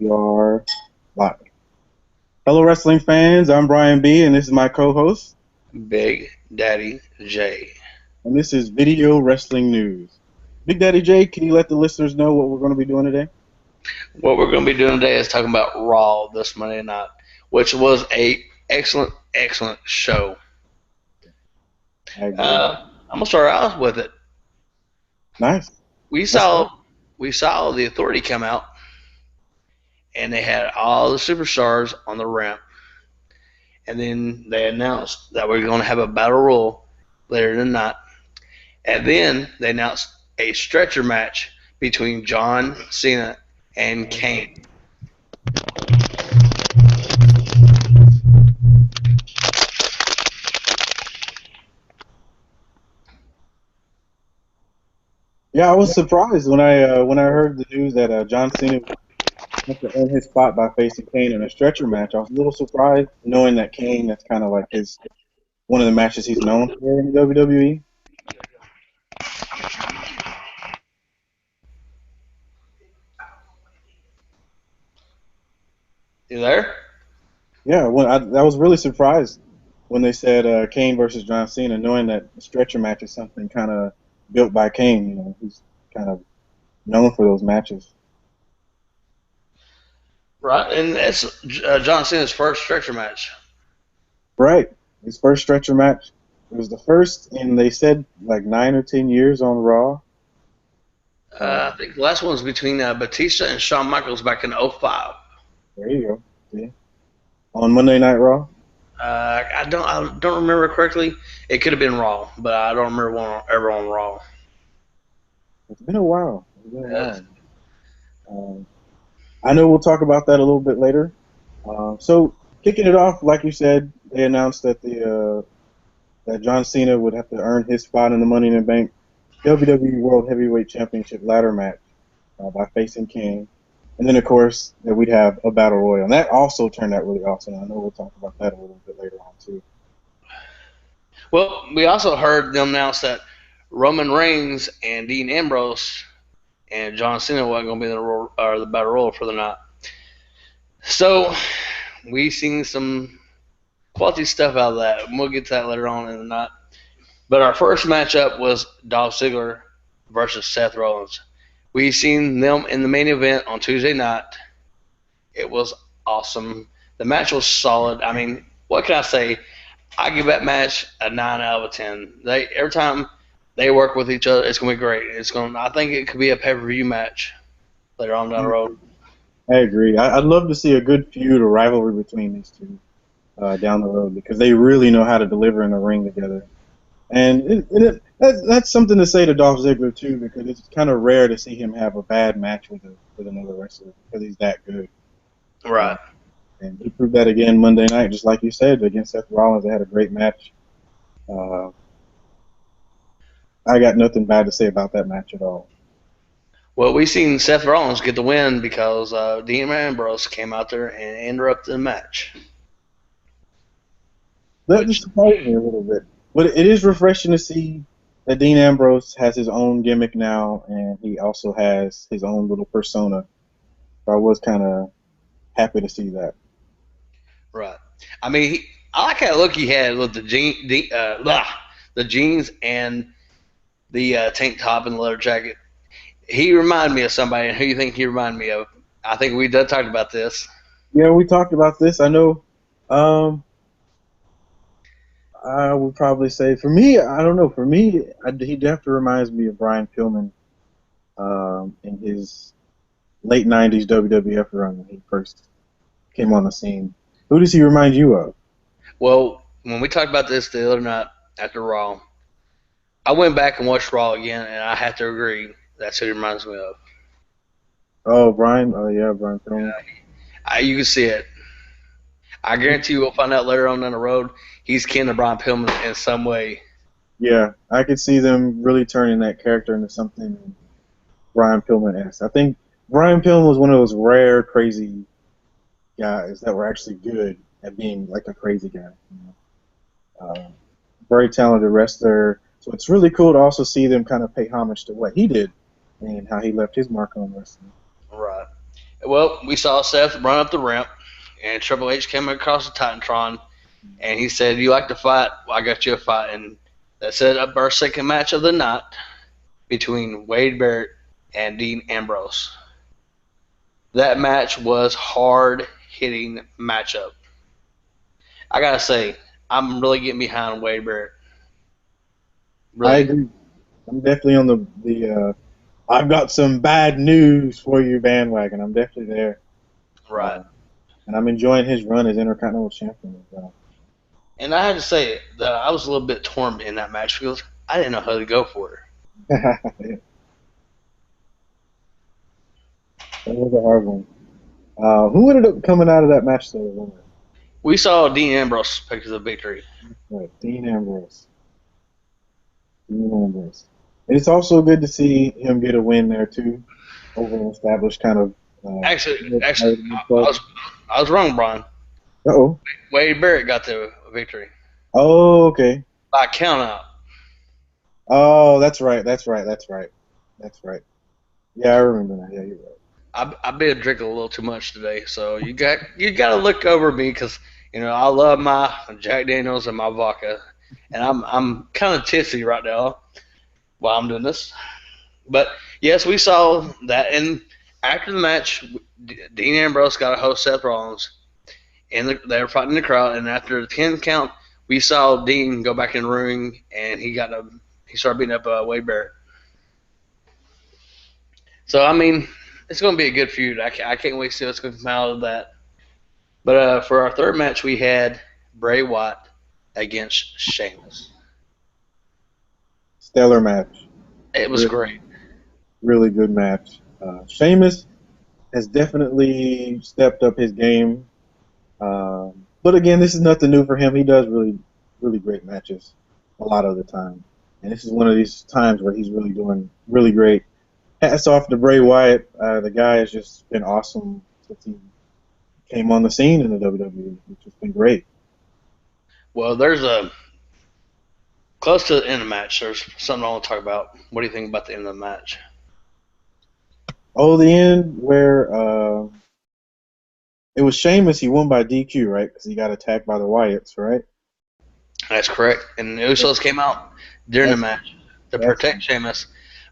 We are live. Hello, wrestling fans. I'm Brian B, and this is my co-host. Big Daddy J. And this is Video Wrestling News. Big Daddy J, can you let the listeners know what we're going to be doing today? What we're going to be doing today is talking about Raw this Monday night, which was a excellent show. I agree. I'm gonna start out with it. Nice. We saw the Authority come out, and they had all the superstars on the ramp, and then they announced that we're going to have a battle royal later tonight, and then they announced a stretcher match between John Cena and Kane. Yeah, I was surprised when I heard the news that John Cena had to earn his spot by facing Kane in a stretcher match. I was a little surprised knowing that Kane, that's kind of like his one of the matches he's known for in WWE. You there? Yeah, I was really surprised when they said Kane versus John Cena, knowing that the stretcher match is something kind of built by Kane. He's kind of known for those matches. Right, and it's John Cena's first stretcher match. Right, his first stretcher match. It was the first, and they said like 9 or 10 years on Raw. I think the last one was between Batista and Shawn Michaels back in '05. There you go. See? On Monday Night Raw. I don't remember correctly. It could have been Raw, but I don't remember one ever on Raw. It's been a while. It's been a Uh, while. I know we'll talk about that a little bit later. So kicking it off, like you said, they announced that John Cena would have to earn his spot in the Money in the Bank WWE World Heavyweight Championship ladder match by facing Kane. And then, of course, that we'd have a battle royal. And that also turned out really awesome. I know we'll talk about that a little bit later on, too. well, we also heard them announce that Roman Reigns and Dean Ambrose and John Cena wasn't going to be the battle royal for the night. So we seen some quality stuff out of that. And we'll get to that later on in the night. But our first matchup was Dolph Ziggler versus Seth Rollins. We seen them in the main event on Tuesday night. It was awesome. The match was solid. I mean, what can I say? I give that match a 9 out of 10. Every time they work with each other, it's gonna be great. I think it could be a pay-per-view match later on down the road. I agree. I'd love to see a good feud or rivalry between these two down the road because they really know how to deliver in the ring together. And that's something to say to Dolph Ziggler, too, because it's kind of rare to see him have a bad match with another wrestler because he's that good. Right. And he proved that again Monday night, just like you said, against Seth Rollins. They had a great match. I got nothing bad to say about that match at all. Well, we seen Seth Rollins get the win because Dean Ambrose came out there and interrupted the match. That just surprised me a little bit. But it is refreshing to see that Dean Ambrose has his own gimmick now, and he also has his own little persona. So I was kind of happy to see that. Right. I mean, I like that look he had with the jeans and the tank top and the leather jacket. He reminded me of somebody. And who do you think he reminded me of? I think we done talked about this. Yeah, we talked about this. I know. I would probably say, for me, I don't know. For me, he definitely reminds me of Brian Pillman in his late 90s WWF run when he first came on the scene. Who does he remind you of? Well, when we talked about this the other night after Raw, I went back and watched Raw again, and I have to agree that's who he reminds me of. Oh, Brian. Oh, yeah, Brian Pillman. You can see it. I guarantee you we'll find out later on down the road he's kin to Brian Pillman in some way. Yeah, I could see them really turning that character into something Brian Pillman-esque. I think Brian Pillman was one of those rare crazy guys that were actually good at being like a crazy guy. Very talented wrestler. So it's really cool to also see them kind of pay homage to what he did and how he left his mark on wrestling. Right. Well, we saw Seth run up the ramp, and Triple H came across the Titantron, and he said, "You like to fight? Well, I got you a fight." And that set up our second match of the night between Wade Barrett and Dean Ambrose. That match was hard hitting matchup. I gotta say, I'm really getting behind Wade Barrett. I Really, agree. I'm definitely on the I've got some bad news for you bandwagon. I'm definitely there. right. And I'm enjoying his run as Intercontinental Champion as well. And I had to say that I was a little bit torn in that match because I didn't know how to go for it. That was a hard one. Who ended up coming out of that match though? We saw Dean Ambrose pick the victory. Right, Dean Ambrose. Dean Ambrose. And it's also good to see him get a win there too, over an established kind of. Actually, I was wrong, Brian. Uh-oh. Wade Barrett got the victory Oh, okay. by count out. Oh, that's right. That's right. That's right. That's right. Yeah, I remember that. Yeah, you're right. I've been drinking a little too much today, so you got to look over me because I love my Jack Daniels and my vodka, and I'm kind of tipsy right now while I'm doing this. But yes, we saw that, and after the match, Dean Ambrose got a host Seth Rollins, and they were fighting the crowd. And after the 10 count, we saw Dean go back in the ring, and he started beating up Wade Barrett. So I mean, it's going to be a good feud. I can't wait to see what's going to come out of that. But for our third match, we had Bray Wyatt against Sheamus. Stellar match. It was Really, great. really good match. Sheamus has definitely stepped up his game. But again, this is nothing new for him. He does really, really great matches a lot of the time. And this is one of these times where he's really doing really great. Hats off to Bray Wyatt. The guy has just been awesome since he came on the scene in the WWE, which has been great. Well, there's a close to the end of the match. There's something I want to talk about. What do you think about the end of the match? Oh, the end where it was Sheamus. He won by DQ, right? Because he got attacked by the Wyatts, right? That's correct. And the Usos came out during the That's match to that's protect Sheamus.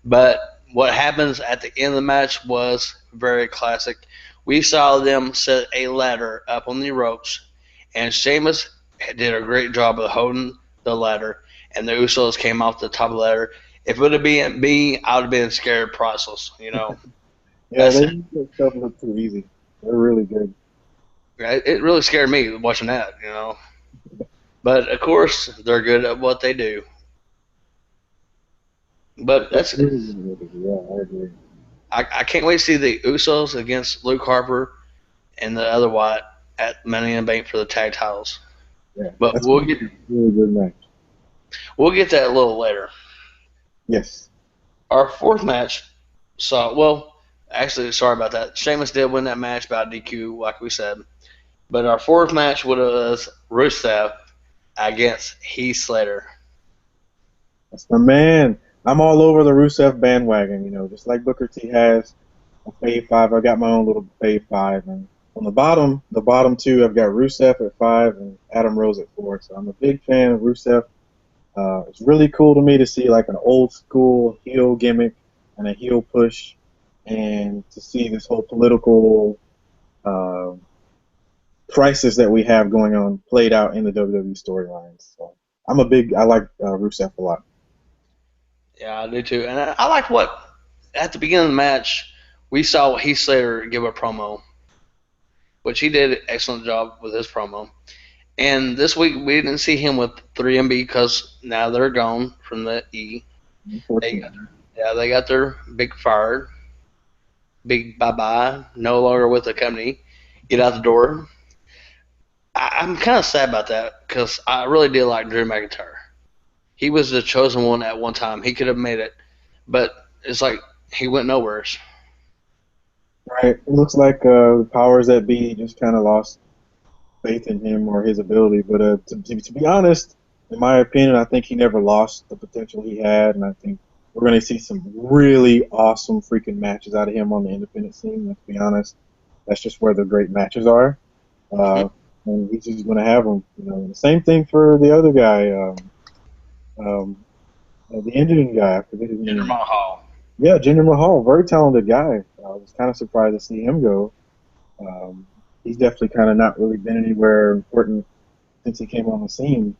But what happens at the end of the match was very classic. We saw them set a ladder up on the ropes, and Sheamus did a great job of holding the ladder, and the Usos came off the top of the ladder. If it would have been me, I would have been scared priceless. yeah. That's They it. make that stuff look too easy. They're really good. It really scared me watching that. But of course, they're good at what they do. But They're that's really, really good. Yeah, I agree. I can't wait to see the Usos against Luke Harper and the other Wyatt at Money in the Bank for the tag titles. Yeah, But that's gonna be a really good match. we'll get that a little later. Yes. Our fourth match saw actually sorry about that. Sheamus did win that match by DQ, like we said. But our fourth match was Rusev against Heath Slater. That's my man. I'm all over the Rusev bandwagon, just like Booker T has a fave five. I got my own little fave five, and on the bottom two, I've got Rusev at five and Adam Rose at four. So I'm a big fan of Rusev. It's really cool to me to see like an old school heel gimmick and a heel push, and to see this whole political uh, crisis that we have going on played out in the WWE storylines. So I like Rusev a lot. Yeah, I do too. And I like what at the beginning of the match we saw Heath Slater give a promo, which he did an excellent job with his promo. And this week we didn't see him with 3MB because now they're gone from the E. They got Unfortunately. they got their big fired, big bye bye, no longer with the company. Get out the door. I'm kind of sad about that because I really did like Drew McIntyre. He was the chosen one at one time. He could have made it, but it's like he went nowhere. Right. It looks like the powers that be just kind of lost faith in him or his ability. But to be honest, in my opinion, I think he never lost the potential he had, and I think we're going to see some really awesome freaking matches out of him on the independent scene. Let's be honest. That's just where the great matches are. Mm-hmm. And he's just going to have them. The same thing for the other guy, um, the Indian guy. I forget his Jinder name. Mahal. Yeah, Jinder Mahal, very talented guy. I was kind of surprised to see him go. Um, he's definitely kind of not really been anywhere important since he came on the scene.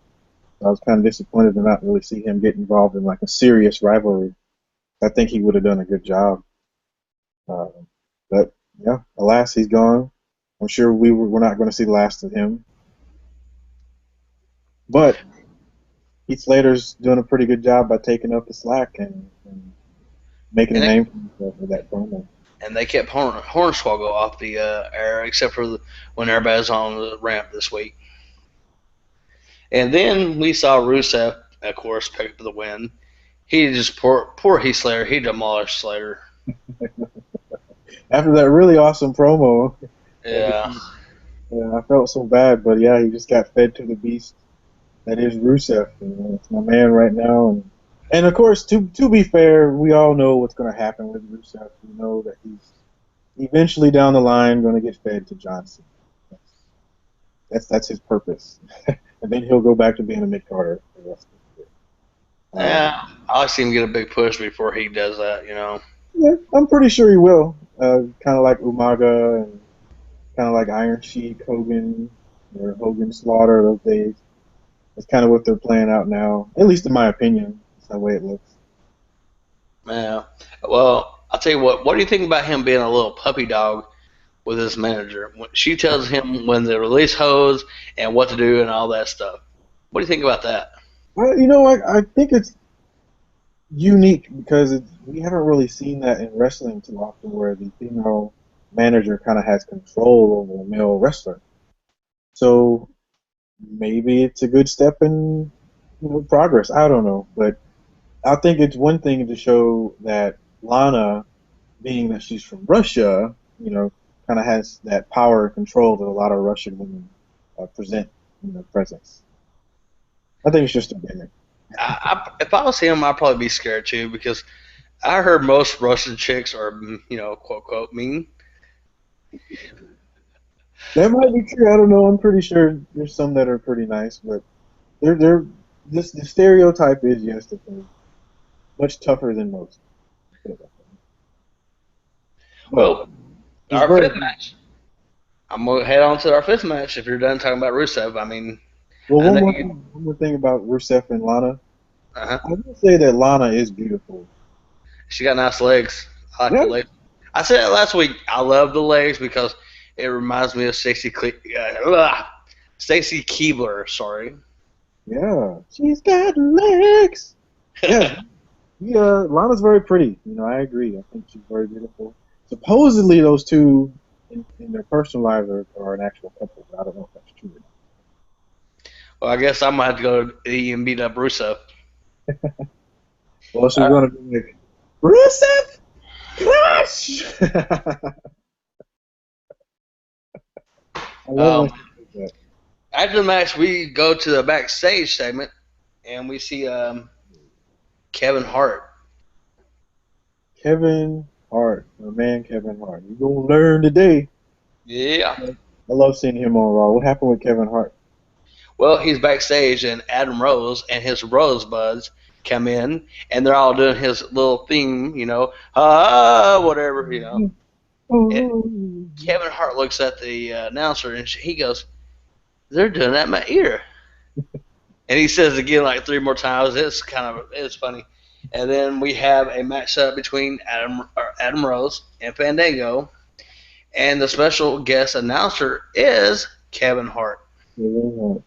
So I was kind of disappointed to not really see him get involved in like a serious rivalry. I think he would have done a good job. Um, but yeah, alas, he's gone. I'm sure we're not going to see the last of him. But Heath Slater's doing a pretty good job by taking up the slack and making a And name for himself with that promo. they kept Hornswoggle off the air, except for when everybody's on the ramp this week. And then we saw Rusev, of course, pick up the win. He just poor Heath Slater. He demolished Slater. After that really awesome promo, Yeah. yeah, I felt so bad, but yeah, he just got fed to the beast that is Rusev. It's my man right now, and of course, to be fair, we all know what's going to happen with Rusev. We know that he's eventually down the line going to get fed to Johnson. That's his purpose, and then he'll go back to being a mid Carter for the rest of it. Yeah. I like to see him get a big push before he does that. Yeah, I'm pretty sure he will. Kind of like Umaga and kind of like Iron Sheik, Hogan, or Hogan Slaughter those days. That's kind of what they're playing out now, at least in my opinion. That's the way it looks. Yeah. Well, I'll tell you what. What do you think about him being a little puppy dog with his manager? She tells him when to release hose and what to do and all that stuff. What do you think about that? I think it's unique because we haven't really seen that in wrestling too often, where the female manager kind of has control over the male wrestler. So maybe it's a good step in progress. I don't know, but I think it's one thing to show that Lana, being that she's from Russia, kind of has that power and control that a lot of Russian women present in their presence. I think it's just a gimmick. If I was him, I'd probably be scared too because I heard most Russian chicks are, quote, quote, mean. That might be true. I don't know. I'm pretty sure there's some that are pretty nice, but they're this the stereotype is yes that they're much tougher than most. But Well, he's our very fifth match. I'm going to head on to our fifth match if you're done talking about Rusev. well. I know One more thing about Rusev and Lana. uh-huh. I will say that Lana is beautiful. She got nice legs. I like the Yeah, legs. I said it last week. I love the legs because it reminds me of Stacy Keebler. Sorry. yeah. She's got legs. Yeah, yeah. Lana's very pretty. I agree. I think she's very beautiful. Supposedly, those two in their personal lives are an actual couple, but I don't know if that's true or not. Well, I guess I'm gonna have to go to E and beat up Rusev. Well, she's Uh, gonna be like, Rusev Crush. I love when um, she does that. After the match, we go to the backstage segment and we see Kevin Hart. Kevin Hart, my man, Kevin Hart. You gonna learn today. Yeah. I love seeing him on Raw. What happened with Kevin Hart? Well, he's backstage, and Adam Rose and his Rosebuds come in, and they're all doing his little theme, whatever. And Oh. Kevin Hart looks at the announcer, and he goes, "They're doing that in my ear." And he says it again like three more times. It's funny. And then we have a match set up between Adam Rose and Fandango, and the special guest announcer is Kevin Hart. Kevin Hart.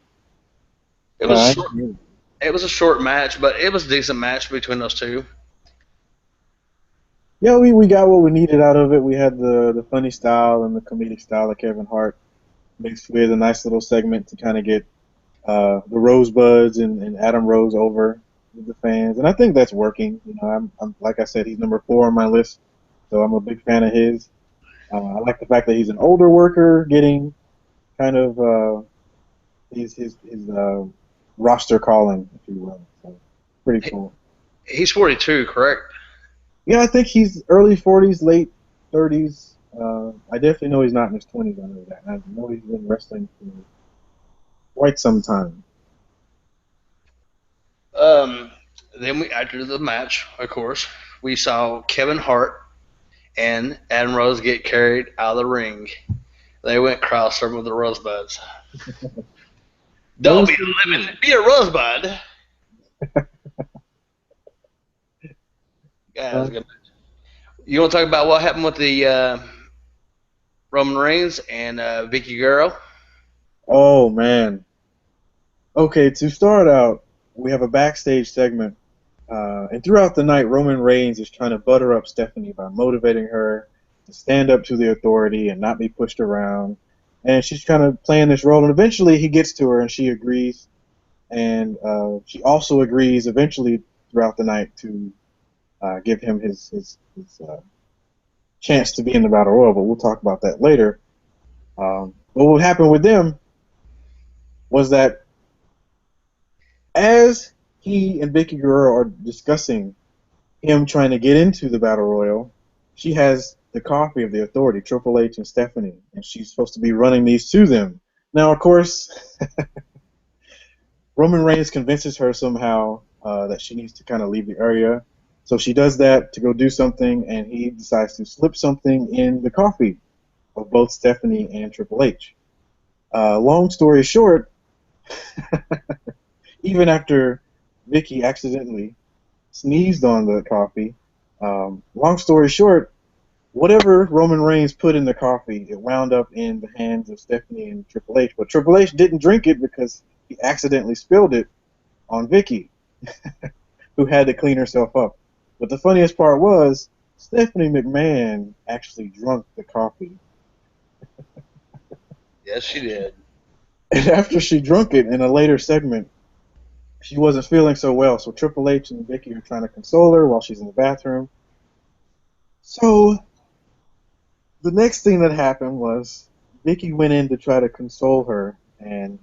It Yeah, was I short. agree. It was a short match, but it was a decent match between those two. Yeah, we got what we needed out of it. We had the funny style and the comedic style of Kevin Hart mixed with a nice little segment to kind of get the Rosebuds and Adam Rose over with the fans, and I think that's working. I'm like I said, he's number 4 on my list, so I'm a big fan of his. I like the fact that he's an older worker, getting kind of his roster calling, if you will. So pretty cool. He's 42, correct? Yeah, I think he's early 40s, late 30s. I definitely know he's not in his 20s. I know that. And I know he's been wrestling for quite some time. Um, then after the match, of course, we saw Kevin Hart and Adam Rose get carried out of the ring. They went cross them with the rosebuds. That Don't was be pretty a lemon, cool. be a rosebud. Yeah, that was Uh, good. You want to talk about what happened with the Roman Reigns and Vicky Guerrero? oh man. Okay, to start out, we have a backstage segment, and throughout the night, Roman Reigns is trying to butter up Stephanie by motivating her to stand up to the authority and not be pushed around. And she's kind of playing this role, and eventually he gets to her, and she agrees, and she also agrees eventually throughout the night to give him his chance to be in the battle royal. But we'll talk about that later. But what happened with them was that as he and Vicky Guerrero are discussing him trying to get into the battle royal, she has the coffee of the authority, Triple H and Stephanie, and she's supposed to be running these to them. Now, of course, Roman Reigns convinces her somehow that she needs to kind of leave the area. So she does that to go do something, and he decides to slip something in the coffee of both Stephanie and Triple H. Long story short, even after Vicky accidentally sneezed on the coffee, long story short, whatever Roman Reigns put in the coffee, it wound up in the hands of Stephanie and Triple H. But Triple H didn't drink it because he accidentally spilled it on Vicky, who had to clean herself up. But the funniest part was Stephanie McMahon actually drank the coffee. Yes, she did. And after she drank it in a later segment, she wasn't feeling so well. So Triple H and Vicky are trying to console her while she's in the bathroom. So the next thing that happened was Vicky went in to try to console her, and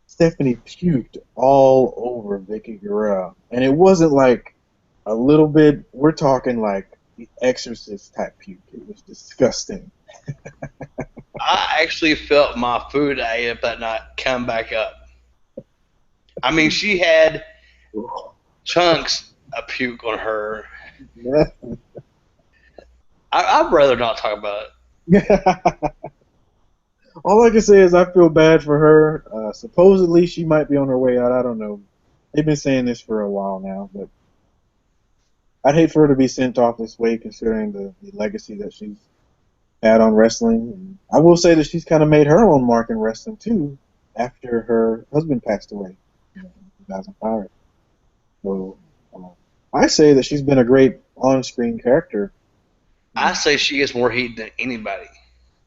Stephanie puked all over Vicky Guerrero. And it wasn't like a little bit, we're talking like the Exorcist type puke. It was disgusting. I actually felt my food I ate up that night come back up. I mean, she had chunks of puke on her. I'd rather not talk about it. All I can say is I feel bad for her. Supposedly she might be on her way out. I don't know. They've been saying this for a while now, but I'd hate for her to be sent off this way considering the legacy that she's had on wrestling. And I will say that she's kind of made her own mark in wrestling too after her husband passed away in 2005. So I say that she's been a great on-screen character. I say she gets more heat than anybody.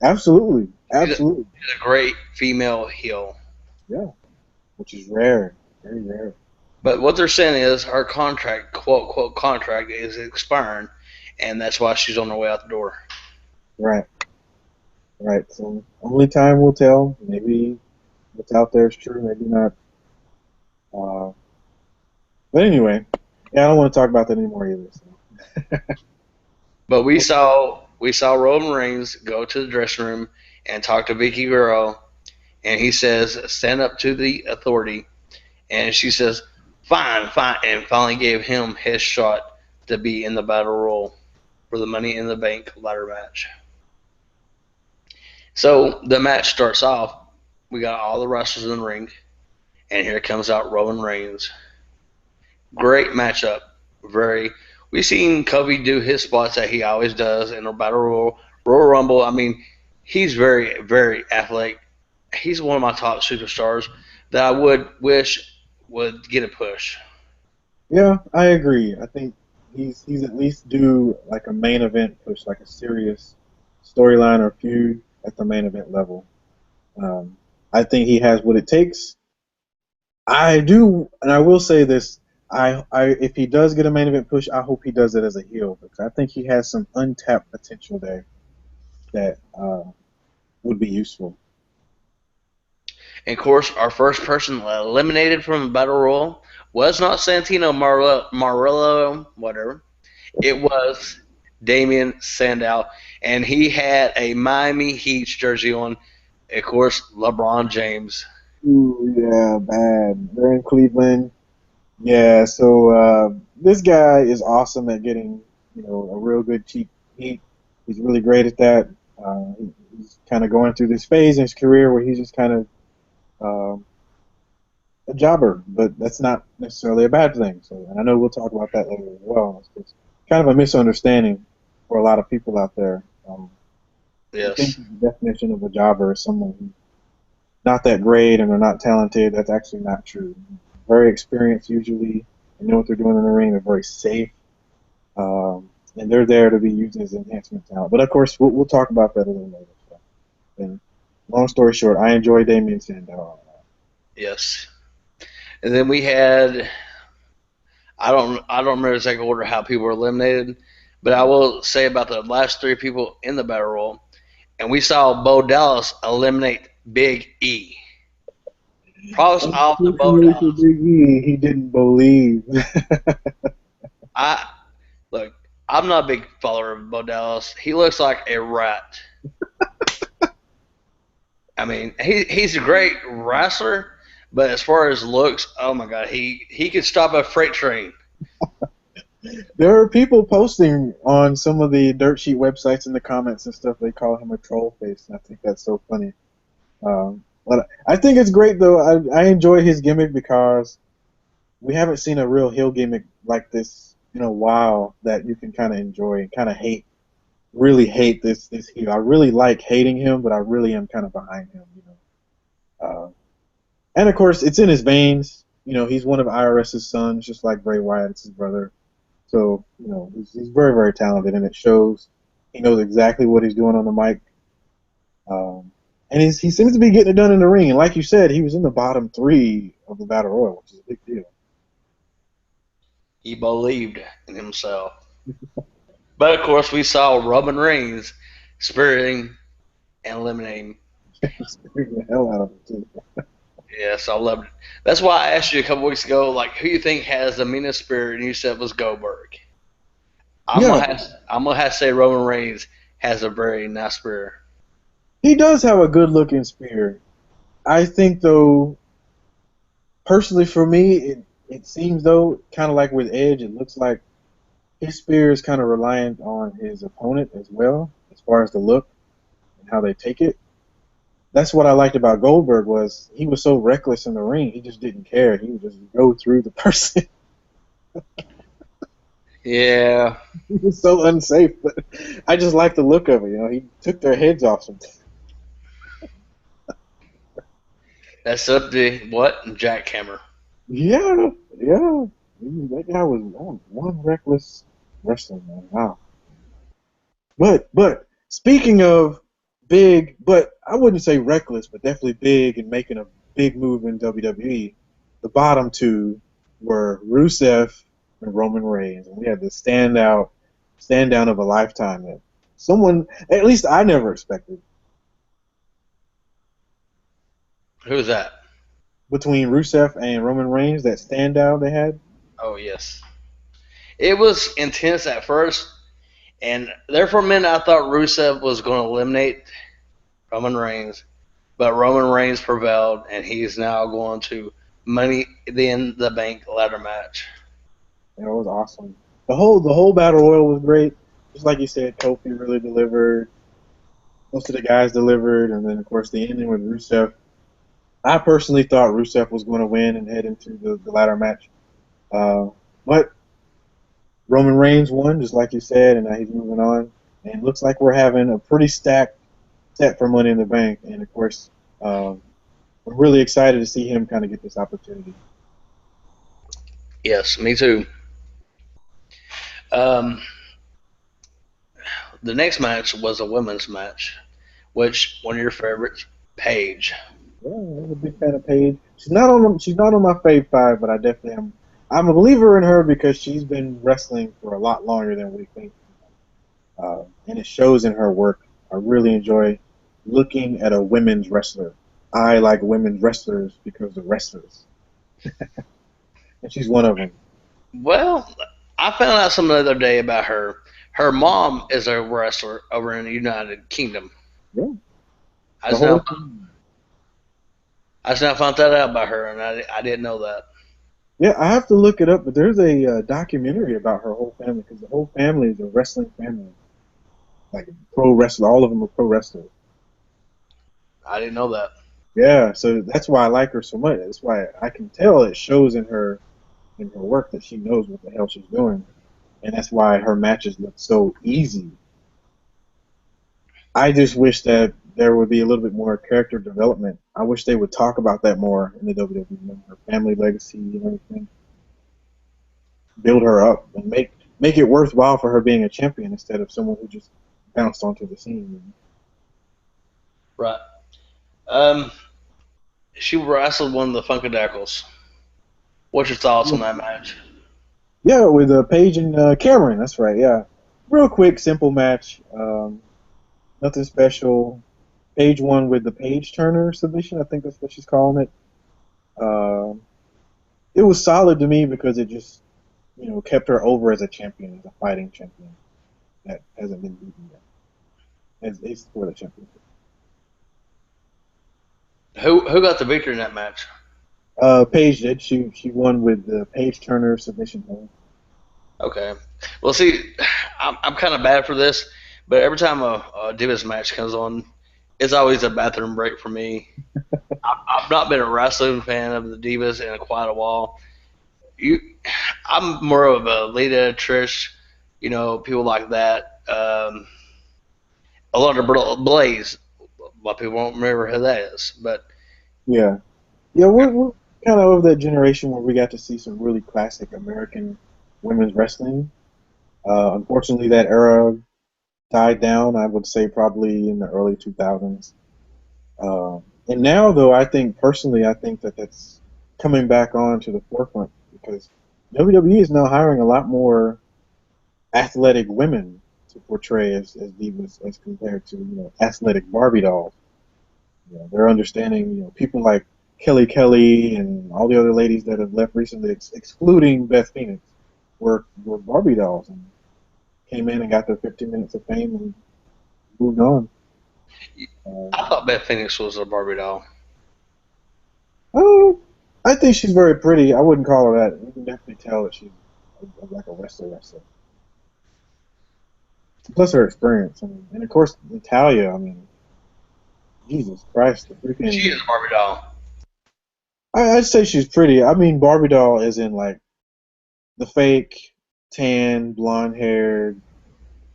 Absolutely, She's a, absolutely, she's a great female heel. yeah, which is rare, very rare. But what they're saying is her contract, quote, quote, contract is expiring, and that's why she's on her way out the door. Right, right. So only time will tell. Maybe what's out there is true, maybe not. Uh, but anyway, yeah, I don't want to talk about that anymore either. So. But we saw Roman Reigns go to the dressing room and talk to Vicky Guerrero, and he says, "Stand up to the authority," and she says, "Fine, fine," and finally gave him his shot to be in the battle royal for the Money in the Bank ladder match. So the match starts off. We got all the wrestlers in the ring, and here comes out Roman Reigns. Great matchup. Very. We've seen Kobe do his spots that he always does in a battle Royal Rumble. I mean, he's very, very athletic. He's one of my top superstars that I would wish would get a push. Yeah, I agree. I think he's at least due like a main event push, like a serious storyline or feud at the main event level. Um, I think he has what it takes. I do, and I will say this: if he does get a main event push, I hope he does it as a heel because I think he has some untapped potential there that would be useful. And of course, our first person eliminated from the battle royal was not Santino Marello, whatever. It was Damian Sandow, and he had a Miami Heat jersey on. Of course, LeBron James. Ooh, yeah, bad. They're in Cleveland. Yeah, so this guy is awesome at getting, a real good cheap heat. He's really great at that. He's kind of going through this phase in his career where he's just kind of a jobber, but that's not necessarily a bad thing. So, and I know we'll talk about that later as well. It's kind of a misunderstanding for a lot of people out there. They think Yes. the definition of a jobber is someone who's not that great and they're not talented. That's actually not true. Very experienced usually. They know what they're doing in the ring. They're very safe. And they're there to be used as enhancement talent. But of course, we'll talk about that a little later. So, and long story short, I enjoy Damien Sandow. Yes. And then we had I don't remember the exact order how people were eliminated, but I will say about the last three people in the battle royal, and we saw Bo Dallas eliminate Big E. Props off to Bo Unfortunately for Dallas. Big E, he didn't believe. I look. I'm not a big follower of Bo Dallas. He looks like a rat. I mean, he's a great wrestler, but as far as looks, oh my god, he could stop a freight train. There are people posting on some of the dirt sheet websites in the comments and stuff. They call him a troll face, and I think that's so funny. But I think it's great though. I enjoy his gimmick because we haven't seen a real heel gimmick like this in a while that you can kind of enjoy and kind of hate. Really hate this heel. I really like hating him, but I really am kind of behind him. And of course, it's in his veins. He's one of IRS's sons, just like Bray Wyatt. It's his brother. So, he's very, very talented, and it shows. He knows exactly what he's doing on the mic. And he seems to be getting it done in the ring. And like you said, he was in the bottom three of the Battle Royal, which is a big deal. He believed in himself. But of course, we saw Roman Reigns spiriting and eliminating. Scared the hell out of him, too. Yes, I loved it. That's why I asked you a couple weeks ago, like, who you think has the meanest spirit, and you said it was Goldberg. Yeah, I'm gonna have to say Roman Reigns has a very nice spirit. he does have a good looking spear. I think, though, personally for me, it seems, though, kind of like with Edge, it looks like his spear is kind of reliant on his opponent as well, as far as the look and how they take it. That's what I liked about Goldberg was he was so reckless in the ring. He just didn't care. He would just go through the person. Yeah, He was so unsafe, but I just like the look of it. He took their heads off sometimes. that's up to what Jackhammer. Yeah, yeah. That guy was one reckless wrestler, man. Wow. But speaking of big, but I wouldn't say reckless, but definitely big and making a big move in WWE. The bottom two were Rusev and Roman Reigns, and we had the stand down of a lifetime that someone, at least I never expected, Who's that? between Rusev and Roman Reigns, that stand down they had. Oh yes, it was intense at first, and there for a minute I thought Rusev was going to eliminate Roman Reigns, but Roman Reigns prevailed, and he's now going to Money in the Bank ladder match. It was awesome. The whole battle royal was great. Just like you said, Kofi really delivered. Most of the guys delivered, and then of course the ending with Rusev. I personally thought Rusev was going to win and head into the ladder match, uh, but Roman Reigns won, just like you said, and now he's moving on. And it looks like we're having a pretty stacked set for Money in the Bank, and of course, I'm really excited to see him kind of get this opportunity. Yes, me too. Um, the next match was a women's match, which one of your favorites, Paige. Yeah, I'm a big fan of Paige. She's not on my fave five, but I definitely am. I'm a believer in her because she's been wrestling for a lot longer than we think, and it shows in her work. I really enjoy looking at a women's wrestler. I like women's wrestlers because they're wrestlers, and she's one of them. Well, I found out some the other day about her. Her mom is a wrestler over in the United Kingdom. Yeah, I the just whole now, thing. I just now found that out about her, and I didn't know that. Yeah, I have to look it up, but there's a documentary about her whole family because the whole family is a wrestling family, like pro wrestler. All of them are pro wrestlers. I didn't know that. Yeah, so that's why I like her so much. That's why I can tell it shows in her work that she knows what the hell she's doing, and that's why her matches look so easy. I just wish that there would be a little bit more character development. I wish they would talk about that more in the WWE, her family legacy and everything. Build her up and make it worthwhile for her being a champion instead of someone who just bounced onto the scene. Right. Um, she wrestled one of the Funkadactyls. What's your thoughts on that match? Yeah, with Paige and Cameron. That's right. Yeah, real quick, simple match. Nothing special. Paige won with the Paige Turner submission. I think that's what she's calling it. Um, it was solid to me because it just kept her over as a champion, as a fighting champion that hasn't been beaten yet. As it's for the championship. Who got the victory in that match? Paige did. She won with the Paige Turner submission hold. Okay. Well, see, I'm kind of bad for this, but every time a Divas match comes on, it's always a bathroom break for me. I've not been a wrestling fan of the Divas in quite a while. You, I'm more of a Lita, Trish, people like that. A lot of Blaze. A lot of people won't remember who that is, but Yeah, yeah. We're kind of of that generation where we got to see some really classic American women's wrestling. Unfortunately, that era died down. I would say probably in the early 2000s. And now, though, I think personally, I think that that's coming back on to the forefront because WWE is now hiring a lot more athletic women to portray as divas as compared to athletic Barbie dolls. They're understanding people like Kelly and all the other ladies that have left recently, excluding Beth Phoenix, were Barbie dolls and came in and got their 15 minutes of fame and moved on. Uh, I thought Beth Phoenix was a Barbie doll. oh, I think she's very pretty. I wouldn't call her that. You can definitely tell that she's like a wrestler. Plus her experience. I mean, and of course Natalia. I mean, Jesus Christ, the She freaking. is a Barbie doll. I'd say she's pretty. I mean, Barbie doll is in like the fake tan, blonde haired,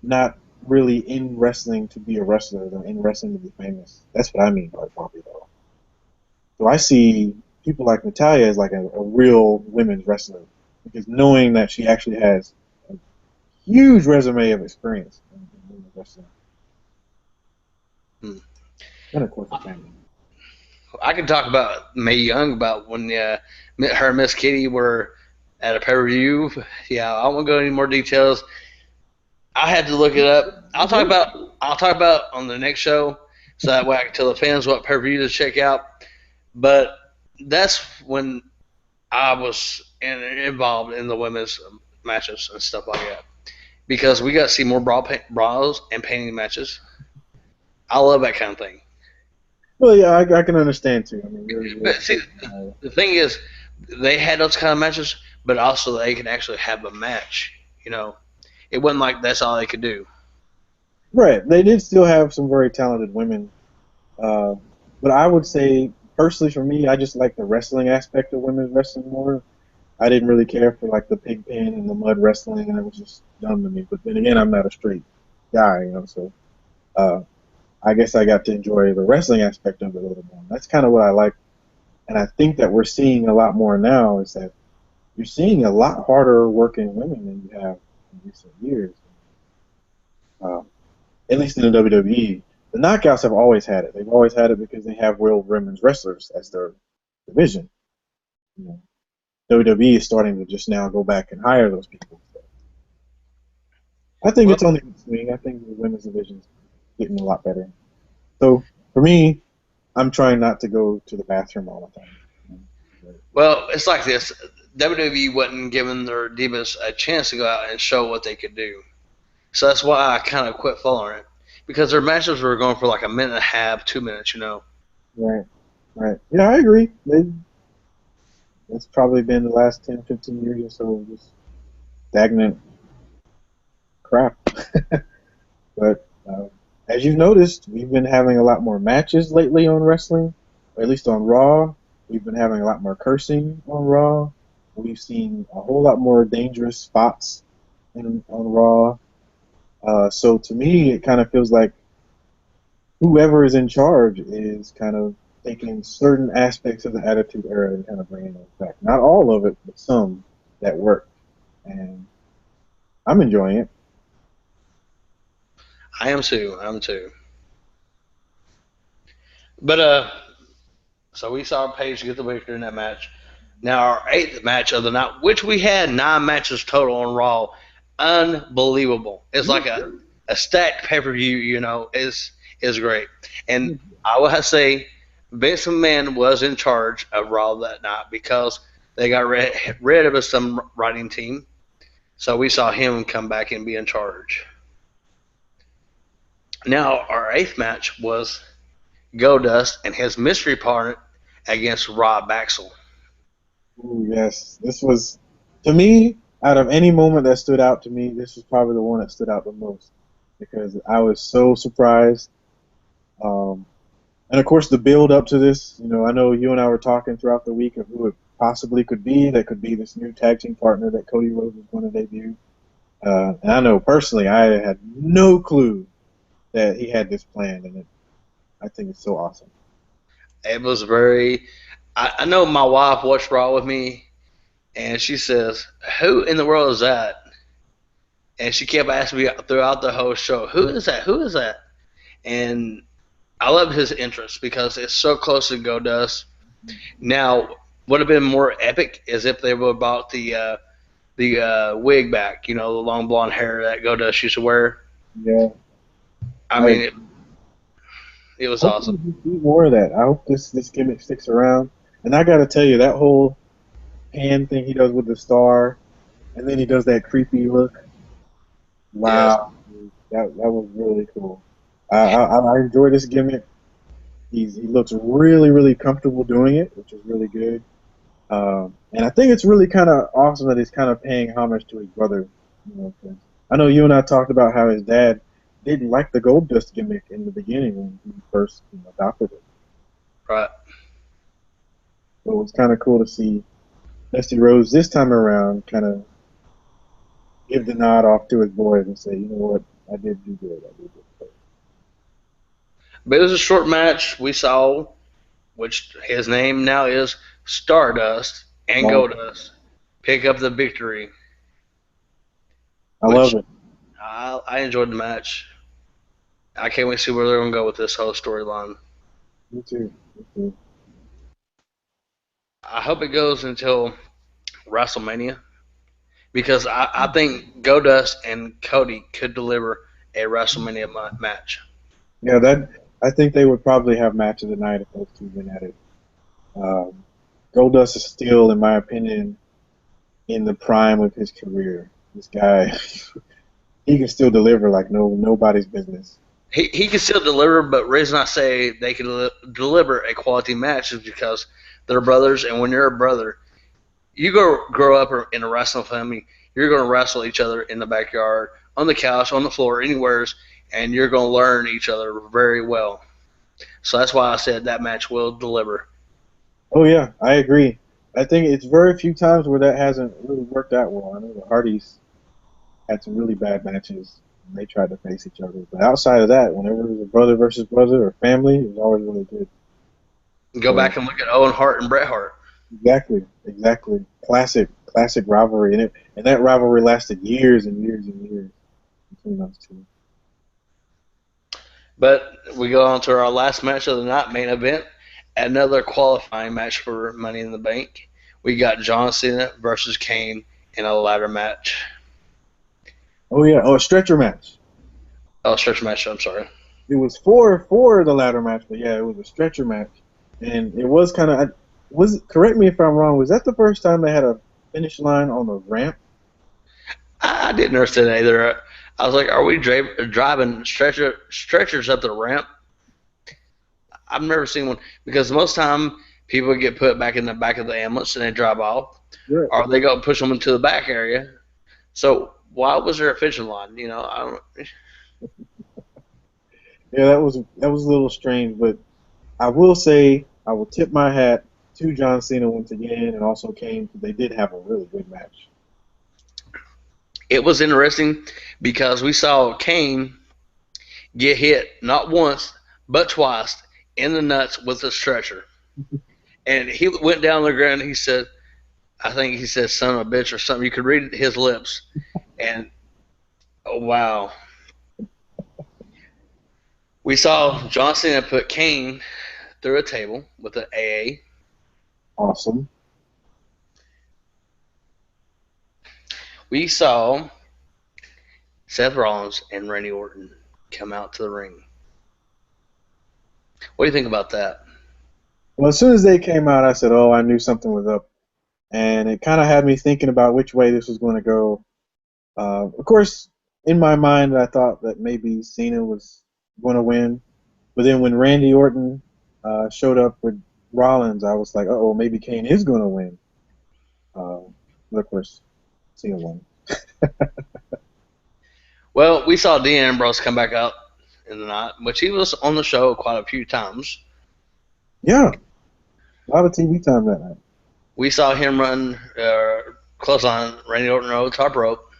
not really in wrestling to be a wrestler, they're in wrestling to be famous. That's what I mean by Barbie doll. So I see people like Natalia as like a real women's wrestler because knowing that she actually has a huge resume of experience in women's wrestling, Hmm. and of course the family. I can talk about Mae Young about when her and Miss Kitty were at a pay per view. Yeah, I won't go into any more details. I had to look it up. I'll talk about on the next show, so that way I can tell the fans what pay per view to check out. But that's when I was involved in the women's matches and stuff like that because we got to see more bras and painting matches. I love that kind of thing. Well, yeah, I can understand too. I mean, you're But see, the thing is, they had those kind of matches, but also they could actually have a match. You know, it wasn't like that's all they could do. right. They did still have some very talented women. Uh, but I would say, personally, for me, I just like the wrestling aspect of women's wrestling more. I didn't really care for like the pig pen and the mud wrestling, and it was just dumb to me. But then again, I'm not a straight guy, so uh, I guess I got to enjoy the wrestling aspect of it a little more. That's kind of what I like, and I think that we're seeing a lot more now is that you're seeing a lot harder working women than you have in recent years. Uh, at least in the WWE. The knockouts have always had it. They've always had it because they have real women's wrestlers as their division. You know, WWE is starting to just now go back and hire those people. So I think Well, it's only a swing. I think the women's division's getting a lot better. So for me, I'm trying not to go to the bathroom all the time. well, it's like this. WWE wasn't giving their divas a chance to go out and show what they could do. So that's why I kind of quit following it because their matches were going for like a minute and a half, 2 minutes. Right, right. Yeah, I agree. It's probably been the last 10, 15 years or so of just stagnant crap. But as you've noticed, we've been having a lot more matches lately on wrestling, or at least on Raw. We've been having a lot more cursing on Raw. We've seen a whole lot more dangerous spots on Raw. So to me, it kind of feels like whoever is in charge is kind of taking certain aspects of the Attitude Era and kind of bringing them back. Not all of it, but some that work. And I'm enjoying it. I am too. I am too. But so we saw Paige get the victory in that match. Now our eighth match of the night, which we had 9 matches total on Raw, unbelievable. It's like a stacked pay per view. Is great. And I would have to say Vince McMahon was in charge of Raw that night because they got rid of some writing team. So we saw him come back and be in charge. Now our eighth match was Goldust and his mystery partner against Rob Baxel. Ooh, yes, this was to me out of any moment that stood out to me. This was probably the one that stood out the most because I was so surprised. Um, and of course, the build up to this. I know you and I were talking throughout the week of who it possibly could be. That could be this new tag team partner that Cody Rhodes is going to debut. And I know personally, I had no clue that he had this planned, and I think it's so awesome. It was very. I know my wife watched Raw with me, and she says, "Who in the world is that?" And she kept asking me throughout the whole show, "Who is that? Who is that?" And I love his interest because it's so close to Goldust. Now, would have been more epic is if they would have bought the wig back, the long blonde hair that Goldust used to wear. Yeah, I I mean, it was hopefully awesome. we see more of that. I hope this gimmick sticks around. And I got to tell you, that whole hand thing he does with the star, and then he does that creepy look. Yes. Wow, that was really cool. I enjoy this gimmick. He looks really really comfortable doing it, which is really good. And I think it's really kind of awesome that he's kind of paying homage to his brother. 'Cause I know you and I talked about how his dad didn't like the Gold Dust gimmick in the beginning when he first adopted it. Right. So it was kind of cool to see Dusty Rhodes this time around kind of give the nod off to his boys and say, you know what, I did do good. I did good. But it was a short match. We saw, which his name now is Stardust and Long, Goldust, pick up the victory, I love which it. I enjoyed the match. I can't wait to see where they're going to go with this whole storyline. Me too. Me too. I hope it goes until WrestleMania because I think Goldust and Cody could deliver a WrestleMania match. Yeah, that I think they would probably have match of the night if those two went at it. Um, Goldust is still, in my opinion, in the prime of his career. This guy, he can still deliver like nobody's business. He can still deliver, but the reason I say they can deliver a quality match is because they're brothers, and when you're a brother, you grow up in a wrestling family, you're going to wrestle each other in the backyard, on the couch, on the floor, anywhere, and you're going to learn each other very well. So that's why I said that match will deliver. Oh yeah, I agree. I think it's very few times where that hasn't really worked out well. I know the Hardys had some really bad matches when they tried to face each other, but outside of that, whenever it was a brother versus brother or family, it was always really good. Go So back and look at Owen Hart and Bret Hart. exactly, exactly, classic rivalry, and that rivalry lasted years and years and years between those two. But we go on to our last match of the night, main event, another qualifying match for Money in the Bank. We got John Cena versus Kane in a ladder match. Oh yeah, oh a stretcher match. Oh, stretch match. I'm sorry. It was for the ladder match, but yeah, it was a stretcher match, and it was kind of was correct me if I'm wrong. Was that the first time they had a finish line on the ramp? I didn't understand either. I was like, are we driving stretchers up the ramp? I've never seen one because most time people get put back in the back of the ambulance and they drive off, Right. or they go push them into the back area. So why was there a fishing line? I don't. Yeah, that was a little strange, but I will say I will tip my hat to John Cena once again, and also Kane, because they did have a really good match. It was interesting because we saw Kane get hit not once but twice in the nuts with a stretcher, and he went down the ground. And he said, "I think he said son of a bitch or something." You could read his lips, and oh wow. We saw John Cena put Kane through a table with an AA. Awesome. We saw Seth Rollins and Randy Orton come out to the ring. What do you think about that? Well, as soon as they came out, I said, "Oh, I knew something was up," and it kind of had me thinking about which way this was going to go. Of course, in my mind, I thought that maybe Cena was going to win, but then when Randy Orton showed up with Rollins, I was like, "Oh, maybe Kane is going to win." But of course, Cena won. Well, we saw Dean Ambrose come back out in the night, which he was on the show quite a few times. Yeah, a lot of TV time that night. We saw him run close on Randy Orton over the top rope.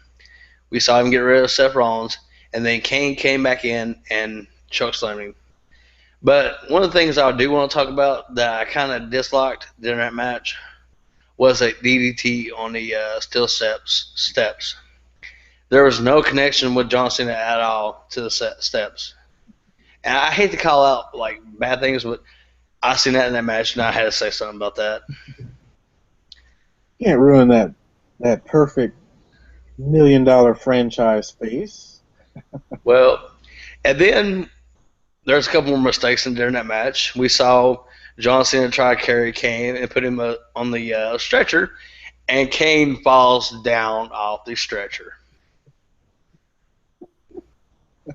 We saw him get rid of Seth Rollins, and then Kane came back in and chokeslammed him. But one of the things I do want to talk about that I kind of disliked during that match was a DDT on the steel steps. There was no connection with John Cena at all to the steps. And I hate to call out like bad things, but I seen that in that match, and I had to say something about that. Can't ruin that perfect $1 million franchise face. Well, and then there's a couple more mistakes during that match. We saw John Cena try to carry Kane and put him on the stretcher, and Kane falls down off the stretcher.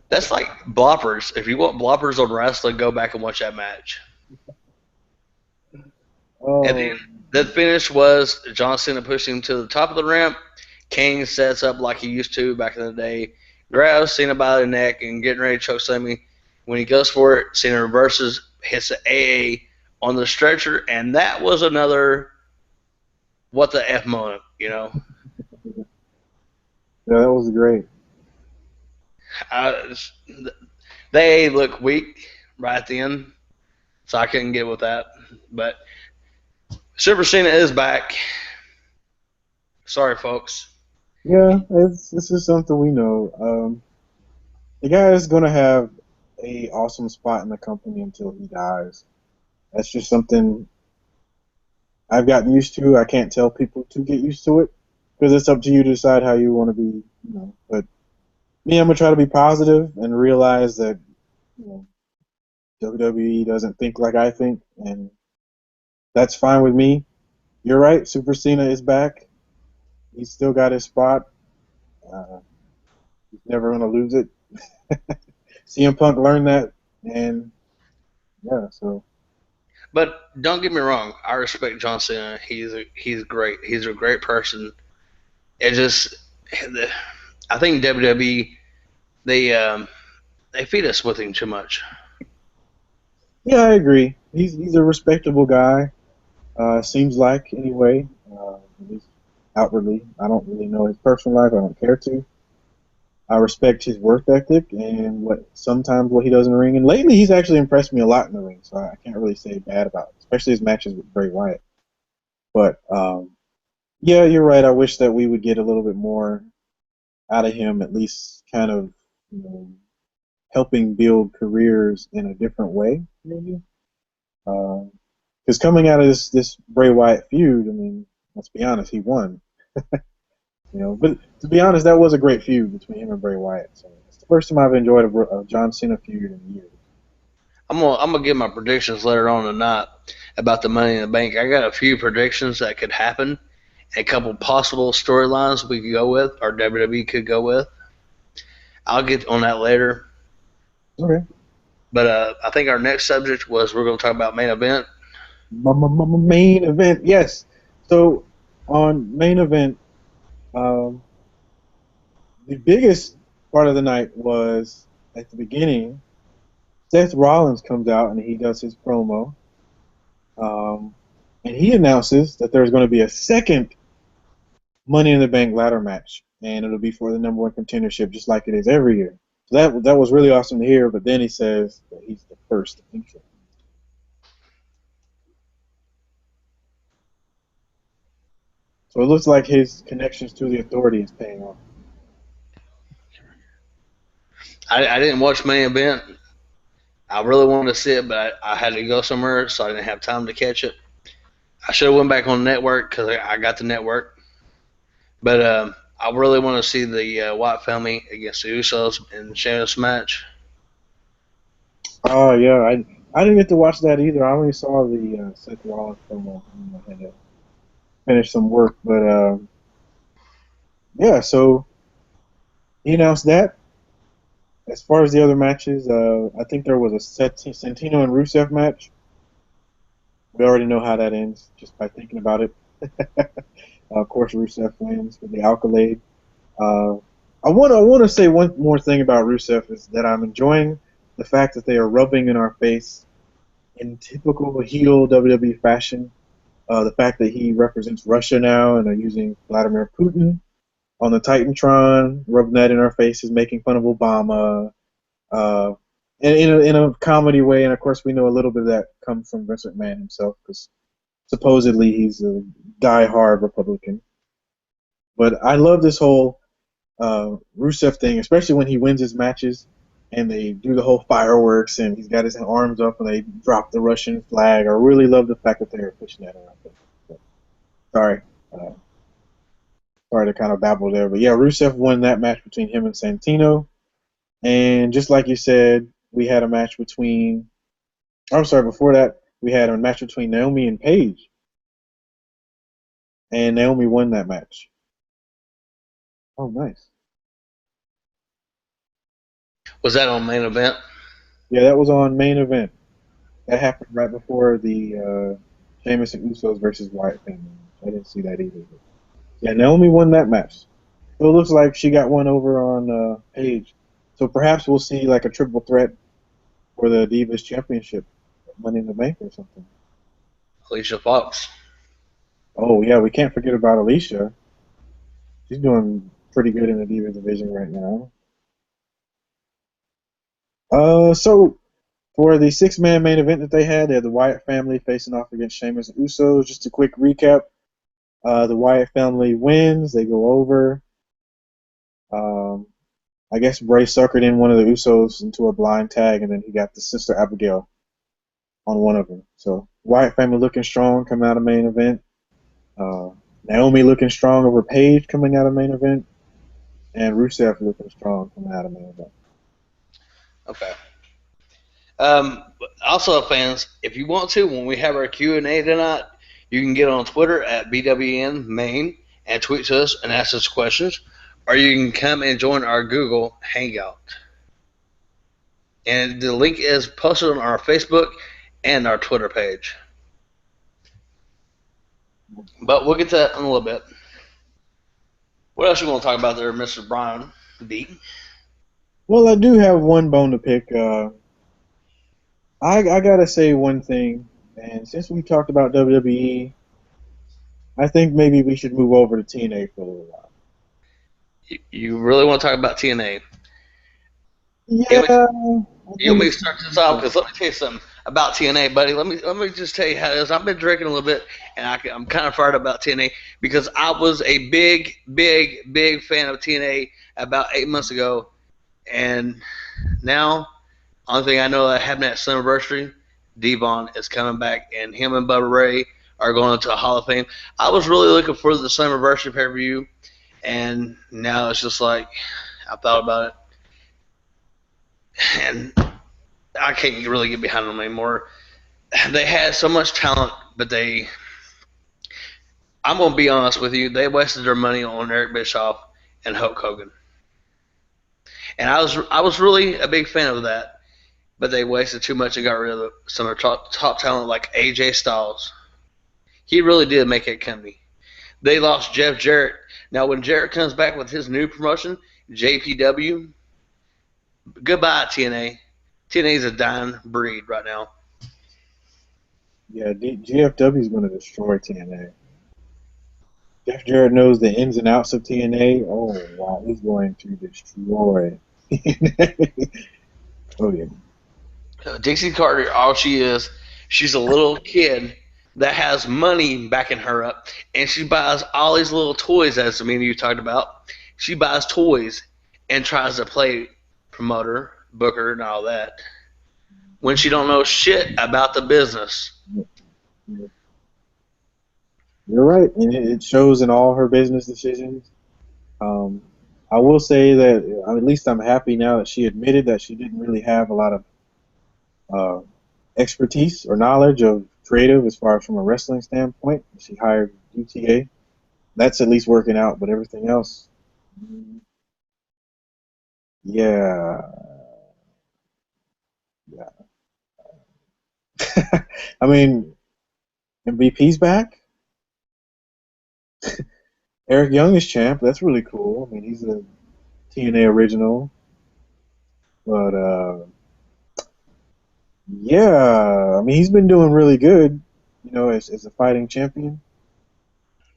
That's like bloppers. If you want bloppers on wrestling, go back and watch that match. And Oh, then the finish was John Cena pushing him to the top of the ramp. Kane sets up like he used to back in the day, grabs Cena by the neck and getting ready to choke Slammy. When he goes for it, Cena reverses, hits the AA on the stretcher, and that was another what the F moment. yeah, that was great. I, they look weak right at the end, so I couldn't get with that. But Super Cena is back. Sorry, folks. Yeah, this is something we know. The guy is going to have a awesome spot in the company until he dies. That's just something I've gotten used to. I can't tell people to get used to it because it's up to you to decide how you want to be. But me, I'm gonna try to be positive and realize that you know, WWE doesn't think like I think, and that's fine with me. You're right. Super Cena is back. He's still got his spot. Uh, he's never gonna lose it. CM Punk learned that, and yeah, so But don't get me wrong. I respect John Cena. He's great. He's a great person. It just, I think WWE they feed us with him too much. yeah, I agree. He's a respectable guy. Seems like anyway. At least outwardly, I don't really know his personal life. I don't care to. I respect his work ethic and what he does in the ring. And lately, he's actually impressed me a lot in the ring. So I can't really say bad about it, especially his matches with Bray Wyatt. But yeah, you're right. I wish that we would get a little bit more out of him, at least kind of helping build careers in a different way, maybe. Because coming out of this Bray Wyatt feud, I mean, let's be honest, he won. But to be honest, that was a great feud between him and Bray Wyatt. So it's the first time I've enjoyed a John Cena feud in years. I'm gonna give my predictions later on tonight about the Money in the Bank. I got a few predictions that could happen, a couple possible storylines we could go with, or WWE could go with. I'll get on that later. Okay. But I think our next subject was we're going to talk about main event. Main event, yes. So on main event, um, the biggest part of the night was at the beginning. Seth Rollins comes out and he does his promo, um, and he announces that there's going to be a second Money in the Bank ladder match, and it'll be for the number one contendership, just like it is every year. So that was really awesome to hear. But then he says that he's the first entrant. So it looks like his connections to the Authority is paying off. I didn't watch main event. I really wanted to see it, but I had to go somewhere, so I didn't have time to catch it. I should have went back on the network because I got the network. But I really want to see the White family against the Usos in the Sheamus match. Oh yeah, I didn't get to watch that either. I only saw the Seth Rollins promo. I had to finish some work, but yeah. So he announced that. As far as the other matches, I think there was a Santino and Rusev match. We already know how that ends just by thinking about it. Of course, Rusev wins with the accolade. Uh, I want to say one more thing about Rusev is that I'm enjoying the fact that they are rubbing in our face in typical heel WWE fashion. The fact that he represents Russia now and are using Vladimir Putin on the Titantron, rubbing that in our faces, making fun of Obama, uh, and in a comedy way. And of course, we know a little bit of that comes from Vince McMahon himself because supposedly he's a die-hard Republican. But I love this whole Rusev thing, especially when he wins his matches and they do the whole fireworks and he's got his arms up and they drop the Russian flag. I really love the fact that they're pushing that around. But sorry, uh, sorry to kind of babble there, but yeah, Rusev won that match between him and Santino, and just like you said, we had a match between. I'm sorry, before that we had a match between Naomi and Paige, and Naomi won that match. Oh, nice. Was that on main event? Yeah, that was on main event. That happened right before the Sheamus and Usos versus Wyatt family. I didn't see that either. But yeah, Naomi won that match. So it looks like she got one over on Paige. So perhaps we'll see like a triple threat for the Divas Championship, Money in the Bank or something. Alicia Fox. Oh yeah, we can't forget about Alicia. She's doing pretty good in the Divas division right now. So for the six-man main event that they had the Wyatt family facing off against Sheamus and Usos. Just a quick recap: the Wyatt family wins. They go over. Um, I guess Bray suckered in one of the Usos into a blind tag, and then he got the sister Abigail on one of them. So Wyatt family looking strong coming out of main event. Uh, Naomi looking strong over Paige coming out of main event, and Rusev looking strong coming out of main event. Okay. Um, Also, fans, if you want to, when we have our Q&A tonight, you can get on Twitter at BWN Main and tweet to us and ask us questions, or you can come and join our Google Hangout. And the link is posted on our Facebook and our Twitter page. But we'll get to that in a little bit. What else you want to talk about there, Mr. Brian B? Well, I do have one bone to pick. I gotta say one thing, and since we talked about WWE, I think maybe we should move over to TNA for a little while. You really want to talk about TNA? You Yeah, want I think me to it's. start this off? Because let me tell you something about TNA, buddy. Let me just tell you how it is. I've been drinking a little bit, and I'm kind of fired about TNA because I was a big fan of TNA about 8 months ago, and now only thing I know that happened at Slammiversary, Devon is coming back, and him and Bubba Ray are going into a Hall of Fame. I was really looking for the Slammiversary pay per view, and now it's just like I thought about it, and I can't really get behind them anymore. They had so much talent, but I'm gonna be honest with you, they wasted their money on Eric Bischoff and Hulk Hogan. And I was really a big fan of that, but they wasted too much and got rid of some of the top talent like AJ Styles. He really did make it company. They lost Jeff Jarrett. Now when Jarrett comes back with his new promotion, JPW, goodbye TNA. TNA is a dying breed right now. Yeah, GFW is going to destroy TNA. Jeff Jarrett knows the ins and outs of TNA. Oh wow, he's going to destroy. Oh yeah. Dixie Carter, all she is, she's a little kid that has money backing her up, and she buys all these little toys, as me and you talked about. She buys toys and tries to play promoter, booker, and all that when she don't know shit about the business. You're right, and it shows in all her business decisions. Um, I will say that at least I'm happy now that she admitted that she didn't really have a lot of uh, expertise or knowledge of creative as far as from a wrestling standpoint. She hired UTA. That's at least working out, but everything else, yeah, yeah. I mean, MVP's back. Eric Young is champ. That's really cool. I mean, he's a TNA original, but yeah, I mean, he's been doing really good, as a fighting champion.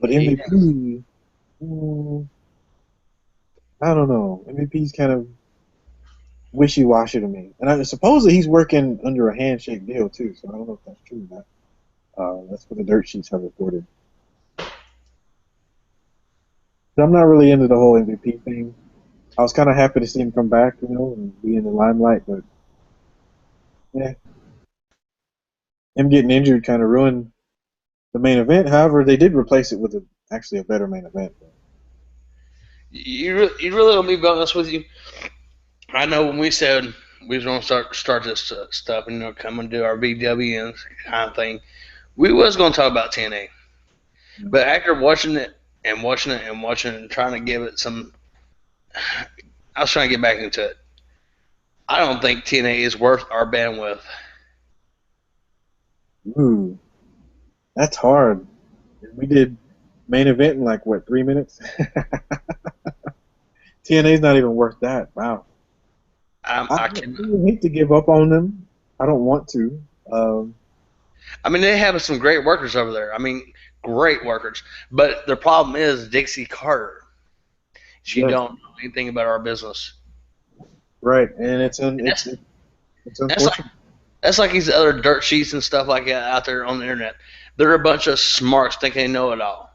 But Yeah. MVP, I don't know. MVP's kind of wishy-washy to me. And I suppose that he's working under a handshake deal too, so I don't know if that's true or not. That's what the dirt sheets have reported. But I'm not really into the whole MVP thing. I was kind of happy to see him come back, and be in the limelight, but yeah, him getting injured kind of ruined the main event. However, they did replace it with actually a better main event. You really let me be honest with you. I know when we said we was gonna start this stuff and come and do our VW and kind of thing, we was gonna talk about TNA. But after watching it and watching it and watching it and trying to give it some, I was trying to get back into it. I don't think TNA is worth our bandwidth. Ooh, that's hard. We did main event in like what 3 minutes. TNA's not even worth that. Wow. I I don't can. really hate to give up on them. I don't want to. Um, I mean, they have some great workers over there. I mean, great workers. But the problem is Dixie Carter. She yes, don't know anything about our business. right, and it's un, And it's that's like unfortunate. that's like these other dirt sheets and stuff like that out there on the internet. They're a bunch of smarts think they know it all.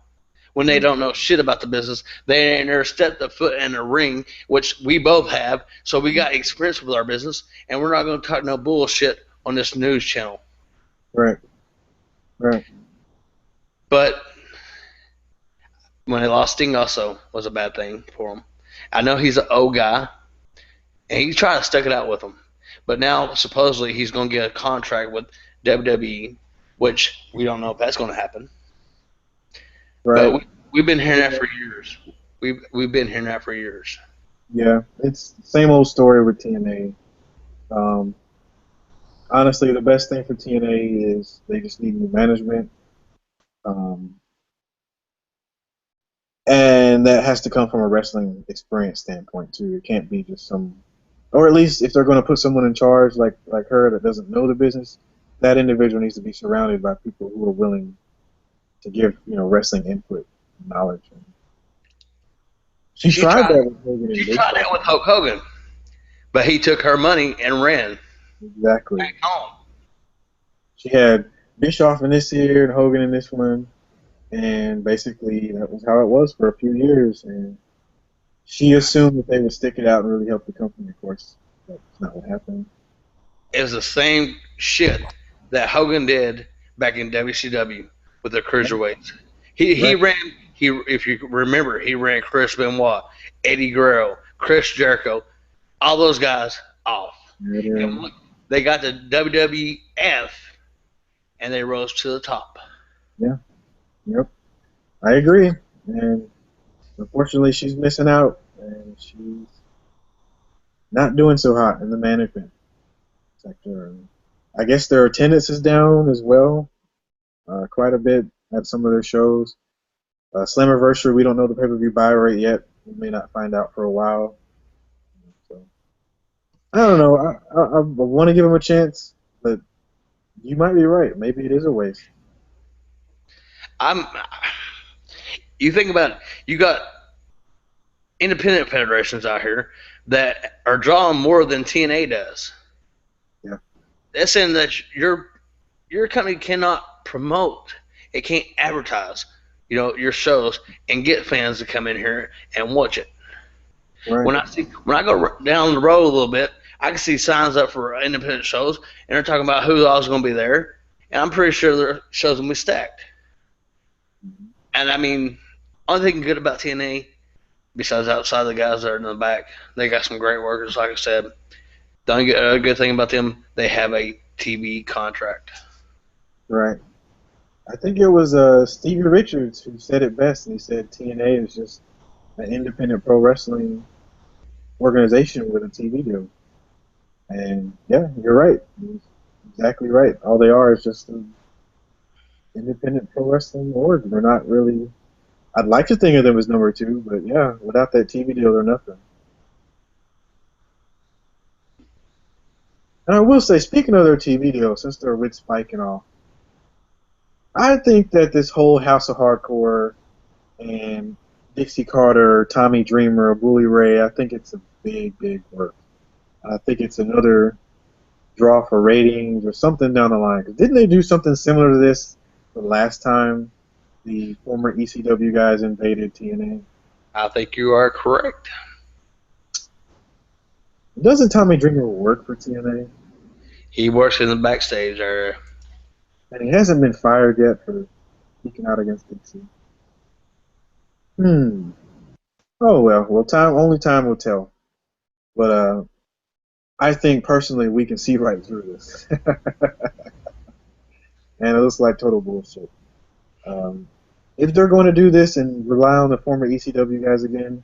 When they Right, don't know shit about the business, they ain't never stepped a foot in a ring, which we both have. So we got experience with our business, and we're not going to talk no bullshit on this news channel. right, right. But when they lost Sting, also was a bad thing for him. I know he's an old guy, and he tried to stuck it out with them. But now supposedly he's going to get a contract with WWE, which we don't know if that's going to happen. But Right. we've been hearing that Yeah, for years. We've been hearing that for years. yeah, it's the same old story with TNA. Honestly, the best thing for TNA is they just need new management, um, and that has to come from a wrestling experience standpoint too. It can't be just or at least if they're going to put someone in charge like her that doesn't know the business, that individual needs to be surrounded by people who are willing to give wrestling input, knowledge. And she She tried tried. that with Hogan She and tried Bischoff. that with Hulk Hogan, but he took her money and ran Exactly. back home. She had Bischoff in this year and Hogan in this one, and basically that was how it was for a few years. And she assumed that they would stick it out and really help the company. Of course, that's not what happened. It was the same shit that Hogan did back in WCW with the cruiserweights. He Right. ran. He if you remember, he ran Chris Benoit, Eddie Guerrero, Chris Jericho, all those guys off. Right. And look, they got to WWF and they rose to the top. Yeah. Yep. I agree. And unfortunately, she's missing out, and she's not doing so hot in the management sector. I guess their attendance is down as well, quite a bit at some of their shows. Slammiversary, we don't know the pay-per-view buy rate yet. We may not find out for a while. So I don't know. I want to give them a chance, but you might be right. Maybe it is a waste. I'm. You think about it, you got independent federations out here that are drawing more than TNA does. Yeah. That's saying that your company cannot promote, it can't advertise, your shows and get fans to come in here and watch it. Right. When I go down the road a little bit, I can see signs up for independent shows, and they're talking about who else is going to be there, and I'm pretty sure their shows will be stacked. Mhm. And I mean, only thing good about TNA, besides outside the guys that are in the back, they got some great workers. Like I said, the only good thing about them, they have a TV contract. Right. I think it was Stevie Richards who said it best, and he said TNA is just an independent pro wrestling organization with a TV deal. And yeah, you're right. He's exactly right. All they are is just an independent pro wrestling org. They're not really. I'd like to think of them as number two, but yeah, without that TV deal, they're nothing. And I will say, speaking of their TV deal, since they're with Spike and all, I think that this whole House of Hardcore and Dixie Carter, Tommy Dreamer, Bully Ray, I think it's a big, big work. I think it's another draw for ratings or something down the line. 'Cause didn't they do something similar to this the last time the former ECW guys invaded TNA? I think you are correct. Doesn't Tommy Dreamer work for TNA? He works in the backstage area. And he hasn't been fired yet for speaking out against Dixie. Hmm. Oh well. Well, time will tell. But I think personally we can see right through this, and it looks like total bullshit. Um, if they're going to do this and rely on the former ECW guys again,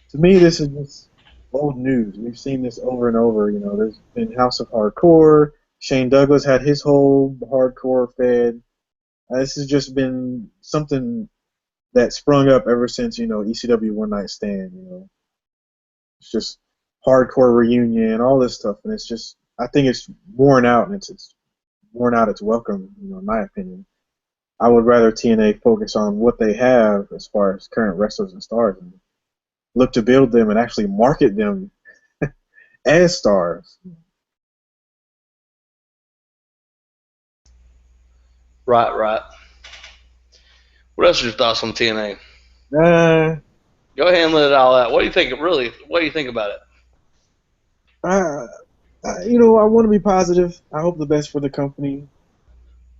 to me this is just old news. We've seen this over and over. You know, there's been House of Hardcore. Shane Douglas had his whole hardcore fed. This has just been something that sprung up ever since ECW One Night Stand. It's just hardcore reunion, all this stuff, and it's just I think it's worn out, and it's worn out its welcome. In my opinion, I would rather TNA focus on what they have as far as current wrestlers and stars, and look to build them and actually market them as stars. Right, right. What else are your thoughts on TNA? Uh, Go ahead and let it all out. What do you think? Really, what do you think about it? I, I want to be positive. I hope the best for the company.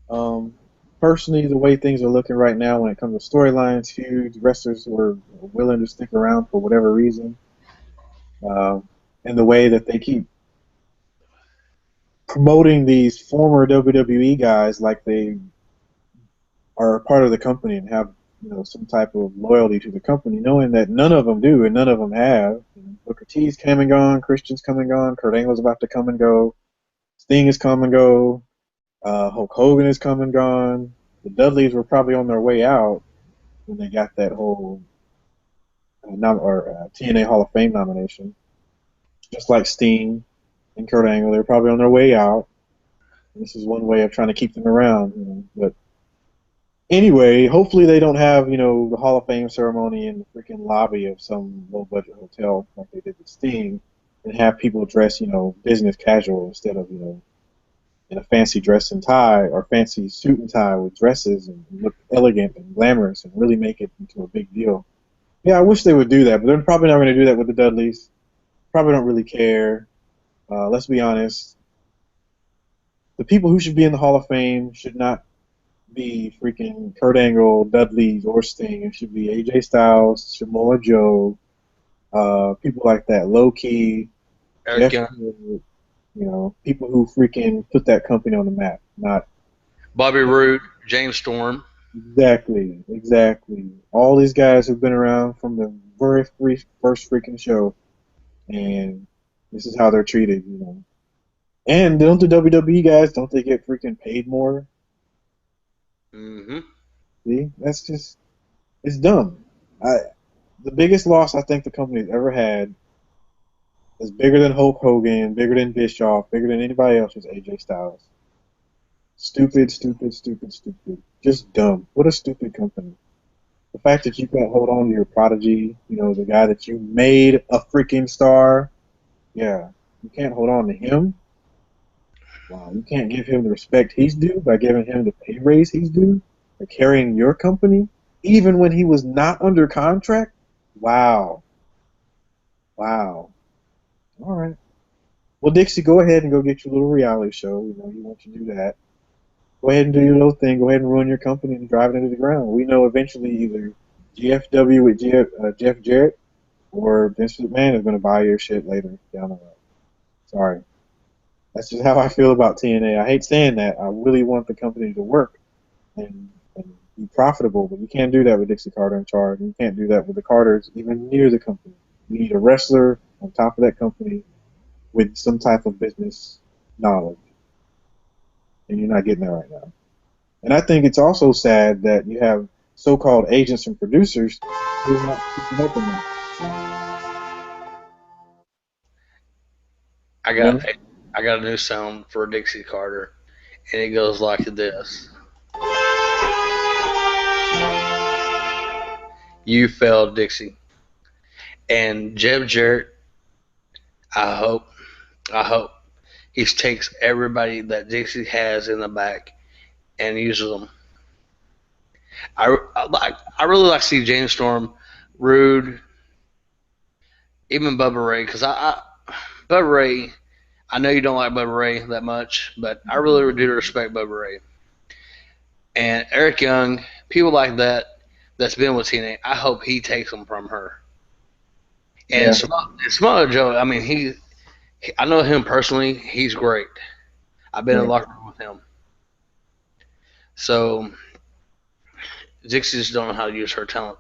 Um, Personally, the way things are looking right now when it comes to storylines, feuds, wrestlers who are willing to stick around for whatever reason, and the way that they keep promoting these former WWE guys like they are a part of the company and have some type of loyalty to the company, knowing that none of them do and none of them have. Booker T's come and gone, Christian's come and gone, Kurt Angle's about to come and go, Sting has come and go, Hulk Hogan has come and gone. The Dudleys were probably on their way out when they got that whole TNA Hall of Fame nomination. Just like Sting and Kurt Angle, they're probably on their way out. This is one way of trying to keep them around. But anyway, hopefully they don't have the Hall of Fame ceremony in the freaking lobby of some low budget hotel like they did with Sting, and have people dress business casual instead of in a fancy dress and tie or fancy suit and tie with dresses and look elegant and glamorous and really make it into a big deal. Yeah, I wish they would do that, but they're probably not going to do that with the Dudleys. Probably don't really care. Let's be honest. The people who should be in the Hall of Fame should not be freaking Kurt Angle, Dudleys, or Sting. It should be AJ Styles, Samoa Joe, people like that. Low key, Eric Jeff Young, Jarrett, people who freaking put that company on the map. Not Bobby Roode, James Storm. exactly. All these guys who've been around from the very first freaking show, and This is how they're treated, you know. And don't the WWE guys, don't they get freaking paid more? Mm-hmm. See, that's just it's dumb. I the biggest loss I think the company's ever had is bigger than Hulk Hogan, bigger than Bischoff, bigger than anybody else was AJ Styles. Stupid, stupid, stupid, stupid. Just dumb. What a stupid company. The fact that you can't hold on to your prodigy, you know, the guy that you made a freaking star, yeah, you can't hold on to him. Wow, you can't give him the respect he's due by giving him the pay raise he's due for carrying your company, even when he was not under contract. Wow, wow. All right. Well, Dixie, go ahead and go get your little reality show. You know, you want to do that. Go ahead and do your little thing. Go ahead and ruin your company and drive it into the ground. We know eventually either GFW with Jeff Jarrett or Vince McMahon is going to buy your shit later down the road. Sorry. That's just how I feel about TNA. I hate saying that. I really want the company to work and be profitable, but you can't do that with Dixie Carter in charge. You can't do that with the Carters even near the company. You need a wrestler on top of that company with some type of business knowledge, and you're not getting that right now. And I think it's also sad that you have so-called agents and producers who are not keeping up on that. I You got know? I got a new sound for Dixie Carter, and it goes like this: "You failed, Dixie." And Jeb Jarrett, I hope, I hope he takes everybody that Dixie has in the back and uses them. I really like to see James Storm, Rude, even Bubba Ray, because Bubba Ray, I know you don't like Bubba Ray that much, but I really do respect Bubba Ray. And Eric Young, people like that that's been with TNA, I hope he takes them from her. And Yeah, Samoa Joe, I mean, I know him personally. He's great. I've been in the right. locker room with him. So Dixie just don't know how to use her talent.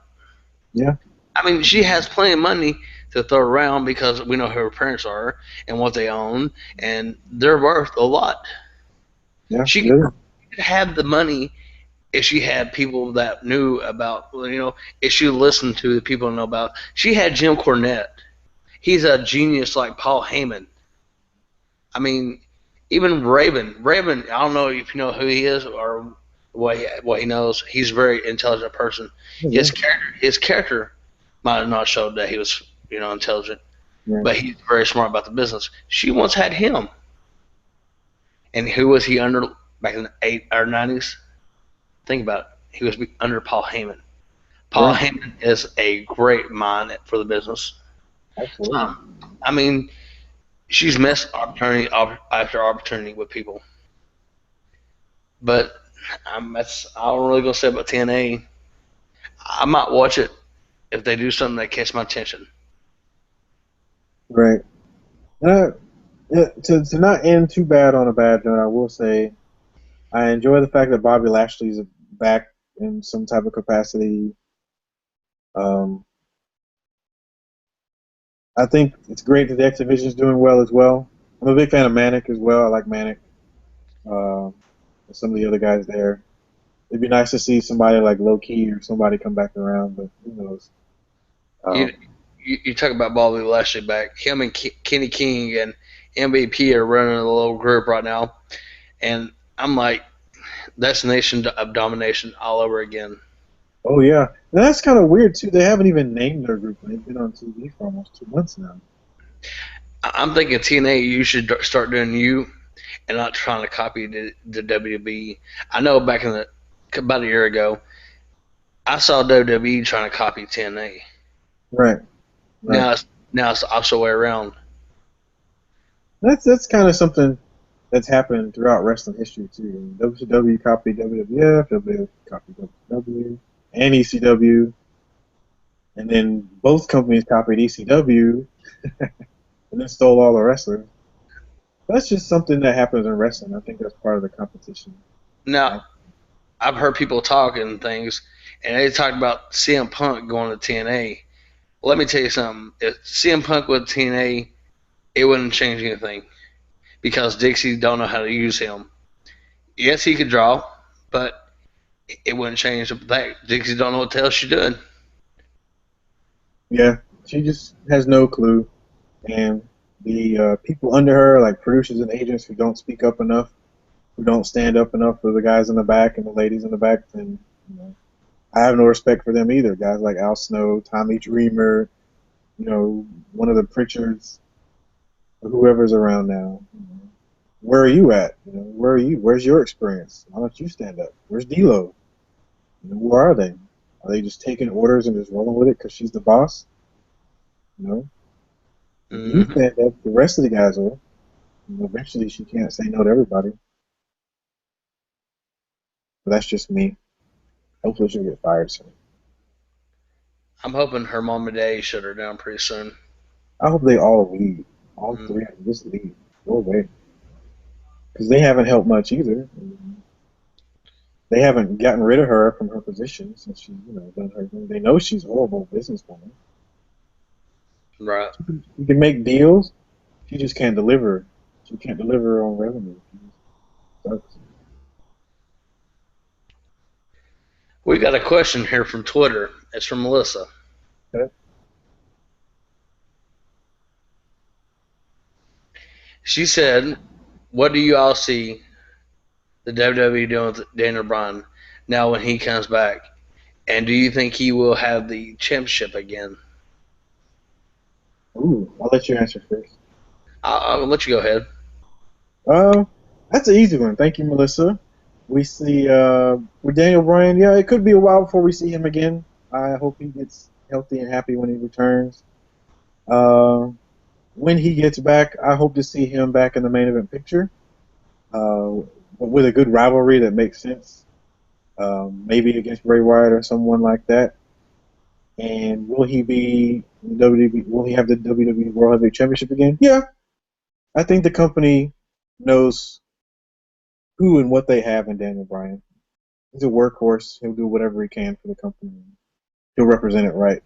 Yeah, I mean, she has plenty of money to throw around because we know who her parents are and what they own, and they're worth a lot. yeah, She really. could have the money if she had people that knew about, if she listened to the people who know about. She had Jim Cornette. He's a genius like Paul Heyman. I mean, even Raven. Raven, I don't know if you know who he is or what he knows. He's a very intelligent person. Yeah, His character might have not showed that he was intelligent, right. but he's very smart about the business. She once had him, and who was he under back in the '80s or '90s? Think about it. He was under Paul Heyman. Paul Right. Heyman is a great mind for the business. Absolutely. I mean, she's missed opportunity after opportunity with people. But that's all I'm really gonna say about TNA. I might watch it if they do something that catch my attention. Right. Uh, yeah, to not end too bad on a bad note, I will say I enjoy the fact that Bobby Lashley's back in some type of capacity. Um, I think it's great that the X Division is doing well as well. I'm a big fan of Manic as well. I like Manic. And some of the other guys there. It'd be nice to see somebody like Low Key or somebody come back around, but who knows? You Um, you talk about Bobby Lashley back. Him and Kenny King and MVP are running a little group right now, and I'm like, that's Nation of Domination all over again. oh yeah, and that's kind of weird too. They haven't even named their group. They've been on TV for almost 2 months now. I'm thinking TNA, you should start doing you and not trying to copy the WWE. I know back in about a year ago, I saw WWE trying to copy TNA. Right, right. Now it's the opposite way around. That's kind of something that's happened throughout wrestling history too. WCW copied WWF, WWF copied WCW, and ECW, and then both companies copied ECW and then stole all the wrestlers. That's just something that happens in wrestling. I think that's part of the competition. Now I've heard people talking things, and they talked about CM Punk going to TNA. Let me tell you something. If CM Punk with TNA, it wouldn't change anything because Dixie don't know how to use him. Yes, he could draw, but it wouldn't change the fact Dixie don't know what the hell she's doing. Yeah, she just has no clue, and the people under her, like producers and agents, who don't speak up enough, who don't stand up enough for the guys in the back and the ladies in the back, then I have no respect for them either. Guys like Al Snow, Tommy Dreamer, one of the Pritchards, or whoever's around now. Where are you at? Where are you? Where's your experience? Why don't you stand up? Where's D'Lo? Where are they? Are they just taking orders and just rolling with it because she's the boss? You know, if you Mm-hmm. stand up, the rest of the guys will. Eventually, she can't say no to everybody. But that's just me. Hopefully, she'll get fired soon. I'm hoping her mom and daddy shut her down pretty soon. I hope they all leave. All Mm, three of them just leave. Go away. Because they haven't helped much either. They haven't gotten rid of her from her position since she's, done her thing. They know she's a horrible businesswoman. right. She can make deals. She just can't deliver. She can't deliver on revenue. She just sucks. We got a question here from Twitter. It's from Melissa. Okay. She said, "What do you all see the WWE doing with Daniel Bryan now when he comes back? And do you think he will have the championship again?" Ooh, I'll let you answer first. I'll let you go ahead. Uh, that's an easy one. Thank you, Melissa. We see with Daniel Bryan, yeah, it could be a while before we see him again. I hope he gets healthy and happy when he returns. Uh, when he gets back, I hope to see him back in the main event picture, uh, with a good rivalry that makes sense. Maybe against Bray Wyatt or someone like that. And will he be in WWE? Will he have the WWE World Heavyweight Championship again? Yeah, I think the company knows who and what they have in Daniel Bryan. He's a workhorse. He'll do whatever he can for the company. He'll represent it right.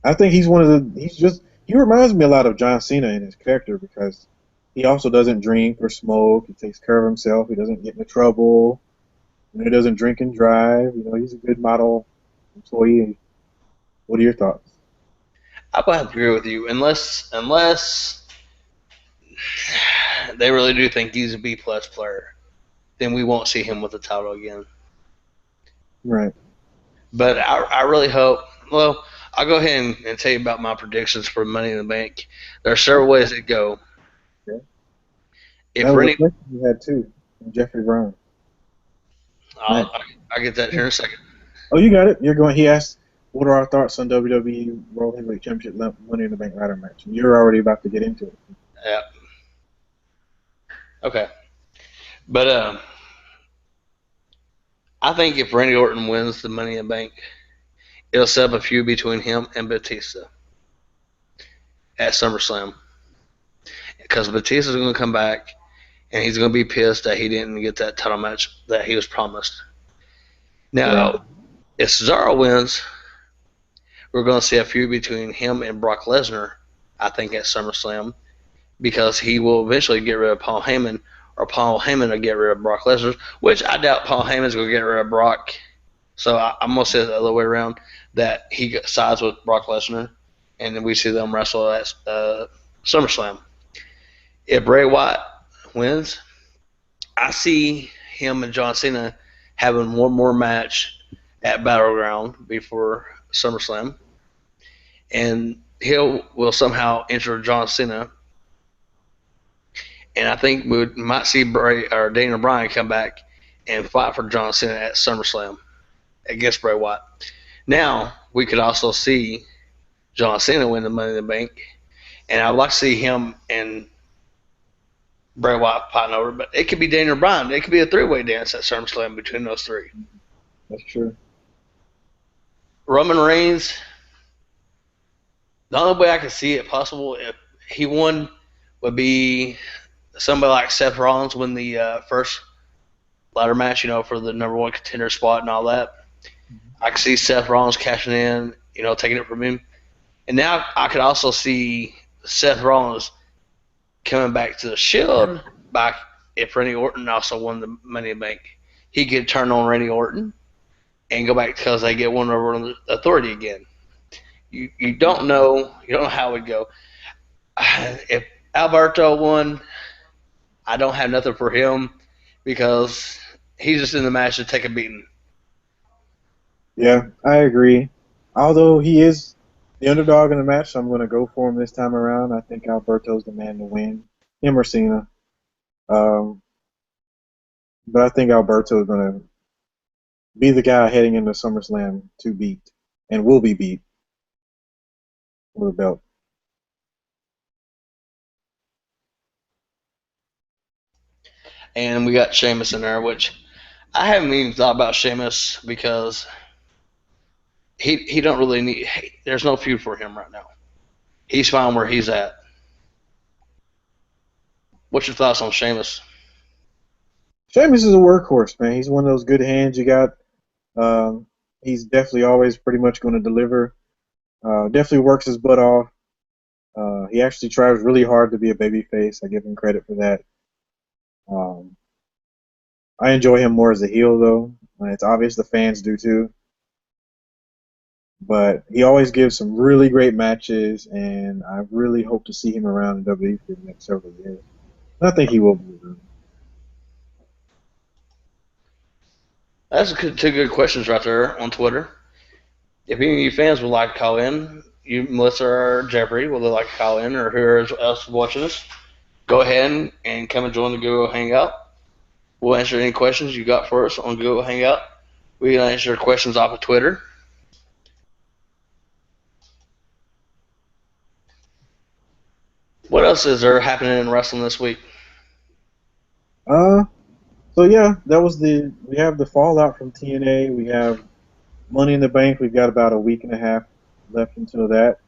I think he's one of the. He reminds me a lot of John Cena in his character because he also doesn't drink or smoke. He takes care of himself. He doesn't get into trouble. He doesn't drink and drive. He's a good model employee. What are your thoughts? I would have to agree with you, unless they really do think he's a B plus player, then we won't see him with the title again. Right. But I really hope. Well, I'll go ahead and tell you about my predictions for Money in the Bank. There are several ways it go. Okay. That If was a Rennie, question you had too, from Jeffrey Brown. Nice. I'll get that here in a second. Oh, you got it. You're going. He asked, "What are our thoughts on WWE World Heavyweight Championship Money in the Bank ladder match?" You're already about to get into it. Yeah. Okay. But I think if Randy Orton wins the Money in the Bank, it'll set up a feud between him and Batista at SummerSlam. Because Batista's going to come back and he's going to be pissed that he didn't get that title match that he was promised. Right. Now, if Cesaro wins, we're going to see a feud between him and Brock Lesnar, I think, at SummerSlam, because he will eventually get rid of Paul Heyman, or Paul Heyman will get rid of Brock Lesnar, which I doubt Paul Heyman's going to get rid of Brock. So I'm going to say it the other way around, that he sides with Brock Lesnar, and then we see them wrestle at SummerSlam. If Bray Wyatt wins, I see him and John Cena having one more match at Battleground before SummerSlam, and will somehow enter John Cena, and I think we might see Bray or Daniel Bryan come back and fight for John Cena at SummerSlam against Bray Wyatt. Now we could also see John Cena win the Money in the Bank, and I'd like to see him and Bray Wyatt fighting over. But it could be Daniel Bryan. It could be a three-way dance at SummerSlam between those three. That's true. Roman Reigns. The only way I could see it possible if he won would be somebody like Seth Rollins win the first ladder match, for the number one contender spot and all that. I could see Seth Rollins cashing in, taking it from him. And now I could also see Seth Rollins coming back to the Shield, back if Randy Orton also won the Money in the Bank, he could turn on Randy Orton and go back because they get one over on the Authority again. You don't know how it would go. If Alberto won, I don't have nothing for him because he's just in the match to take a beating. Yeah, I agree. Although he is the underdog in the match, so I'm going to go for him this time around. I think Alberto's the man to win, him or Cena. Um, but I think Alberto is going to be the guy heading into SummerSlam to beat, and will be beat with a belt. And we got Sheamus in there, which I haven't even thought about Sheamus because he don't really need. There's no feud for him right now. He's fine where he's at. What's your thoughts on Sheamus? Sheamus is a workhorse, man. He's one of those good hands you got. Um, he's definitely always pretty much going to deliver. Definitely works his butt off. He actually tries really hard to be a babyface. I give him credit for that. Um, I enjoy him more as a heel, though. It's obvious the fans do too. But he always gives some really great matches, and I really hope to see him around in WWE for the next several years. And I think he will be around. That's two good questions right there on Twitter. If any of you fans would like to call in, you, Melissa or Jeffrey, would like to call in, or whoever else is watching us, go ahead and come and join the Google Hangout. We'll answer any questions you got for us on Google Hangout. We can answer questions off of Twitter. What else is there happening in wrestling this week? Uh, so yeah, we have the fallout from TNA. We have Money in the Bank. We've got about a week and a half left until that.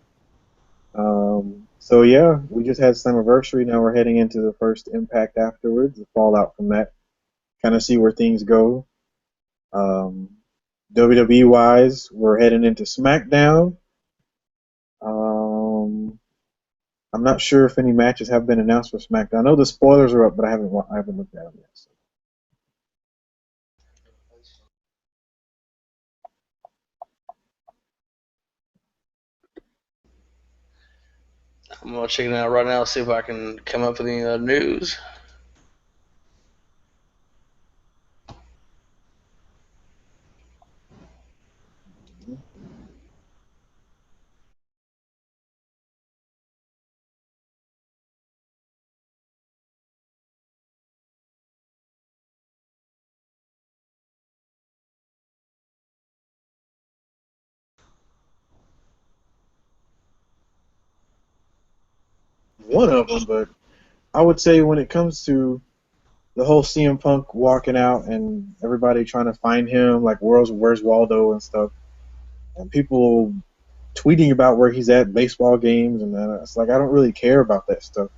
So yeah, we just had Slammiversary. Now we're heading into the first Impact afterwards. The fallout from that. Kind of see where things go. Um, WWE wise, we're heading into SmackDown. Um, I'm not sure if any matches have been announced for SmackDown. I know the spoilers are up, but I haven't looked at them yet. So. I'm going to check it out right now, see if I can come up with any other news. One of them, but I would say when it comes to the whole CM Punk walking out and everybody trying to find him, like where's Waldo and stuff, and people tweeting about where he's at baseball games, and it's like I don't really care about that stuff.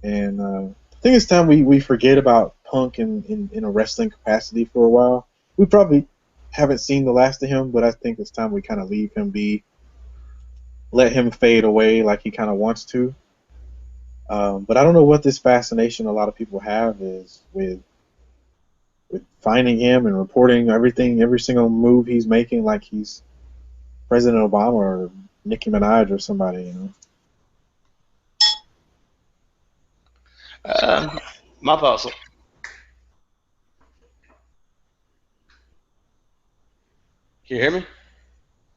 And I think it's time we forget about Punk in a wrestling capacity for a while. We probably haven't seen the last of him, but I think it's time we kind of leave him be, let him fade away like he kind of wants to. But I don't know what this fascination a lot of people have is with finding him and reporting everything, every single move he's making, like he's President Obama or Nicki Minaj or somebody, you know. My thoughts. Can you hear me?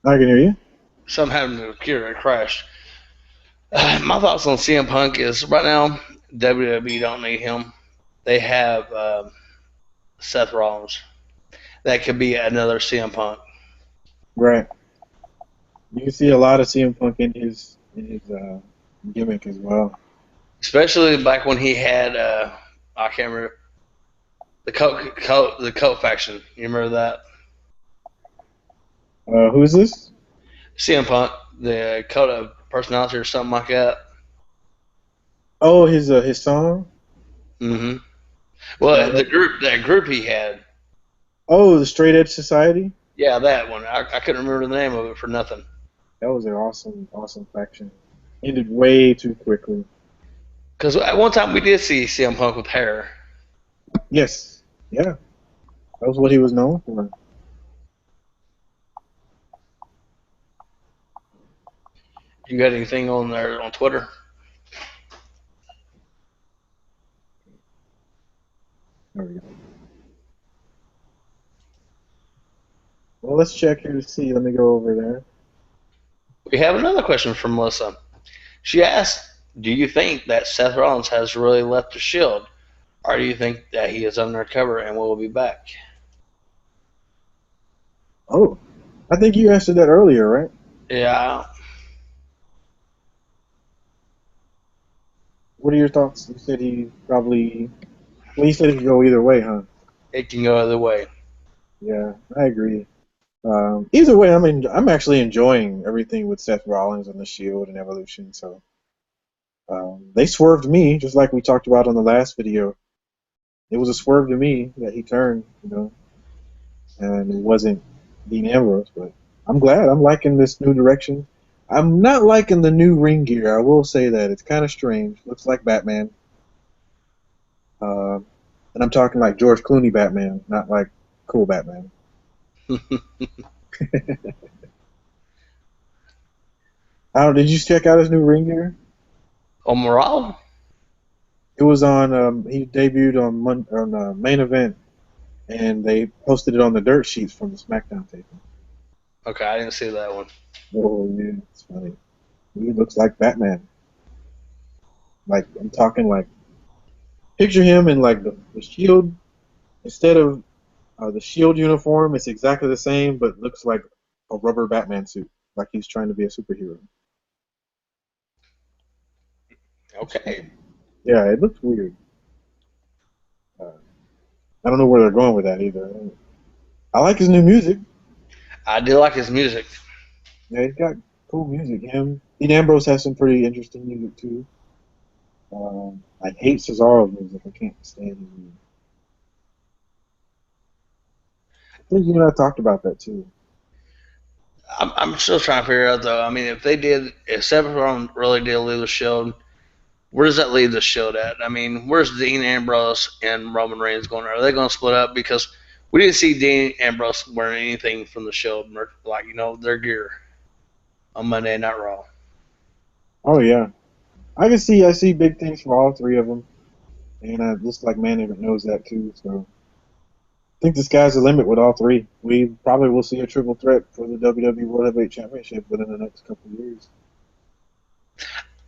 I can hear you. Something happened to the computer. It crashed. My thoughts on CM Punk is right now, WWE don't need him. They have Seth Rollins. That could be another CM Punk. Right. You can see a lot of CM Punk in his gimmick as well. Especially back when he had, I can't remember, the Coat faction. You remember that? Who is this? CM Punk, the Code of Personality or something like that. Oh, his song. Mm-hmm. Yeah. Well, that group he had, Oh, the Straight Edge Society. yeah, that one. I couldn't remember the name of it for nothing. That was an awesome faction. Ended way too quickly. Because at one time we did see CM Punk with hair. Yes. Yeah. That was what he was known for. You got anything on there on Twitter? There we go. Well, let's check here to see. Let me go over there. We have another question from Melissa. She asked, "Do you think that Seth Rollins has really left the Shield, or do you think that he is undercover and will be back?" Oh, I think you answered that earlier, right? Yeah, What are your thoughts? You said he probably. Well, you said it could go either way, huh? it can go either way. Yeah, I agree. Either way, I'm actually enjoying everything with Seth Rollins and the Shield and Evolution. So they swerved me, just like we talked about on the last video. It was a swerve to me that he turned, and it wasn't Dean Ambrose. But I'm glad. I'm liking this new direction. I'm not liking the new ring gear. I will say that it's kind of strange. Looks like Batman, uh, and I'm talking like George Clooney Batman, not like cool Batman. Did you check out his new ring gear? Morale? It was on. He debuted on main event, and they posted it on the dirt sheets from the SmackDown taping. Okay, I didn't see that one. Oh yeah, it's funny. He looks like Batman. Like I'm talking like picture him in like the Shield instead of the Shield uniform. It's exactly the same, but looks like a rubber Batman suit, like he's trying to be a superhero. Okay, Yeah, it looks weird. Uh, I don't know where they're going with that either. I like his new music. I do like his music. Yeah, he's got cool music. Dean Ambrose has some pretty interesting music too. I hate Cesaro's music. I can't stand his music. I think you and I talked about that too. I'm still trying to figure out though. I mean, if Seth Rollins really did leave the Shield, where does that leave the Shield at? I mean, where's Dean Ambrose and Roman Reigns going? Are they going to split up? Because we didn't see Dean Ambrose wearing anything from the Shield, like their gear on Monday Night Raw. Oh yeah, I see big things for all three of them, and it looks like management knows that too. So I think the sky's the limit with all three. We probably will see a triple threat for the WWE World Heavyweight Championship within the next couple of years.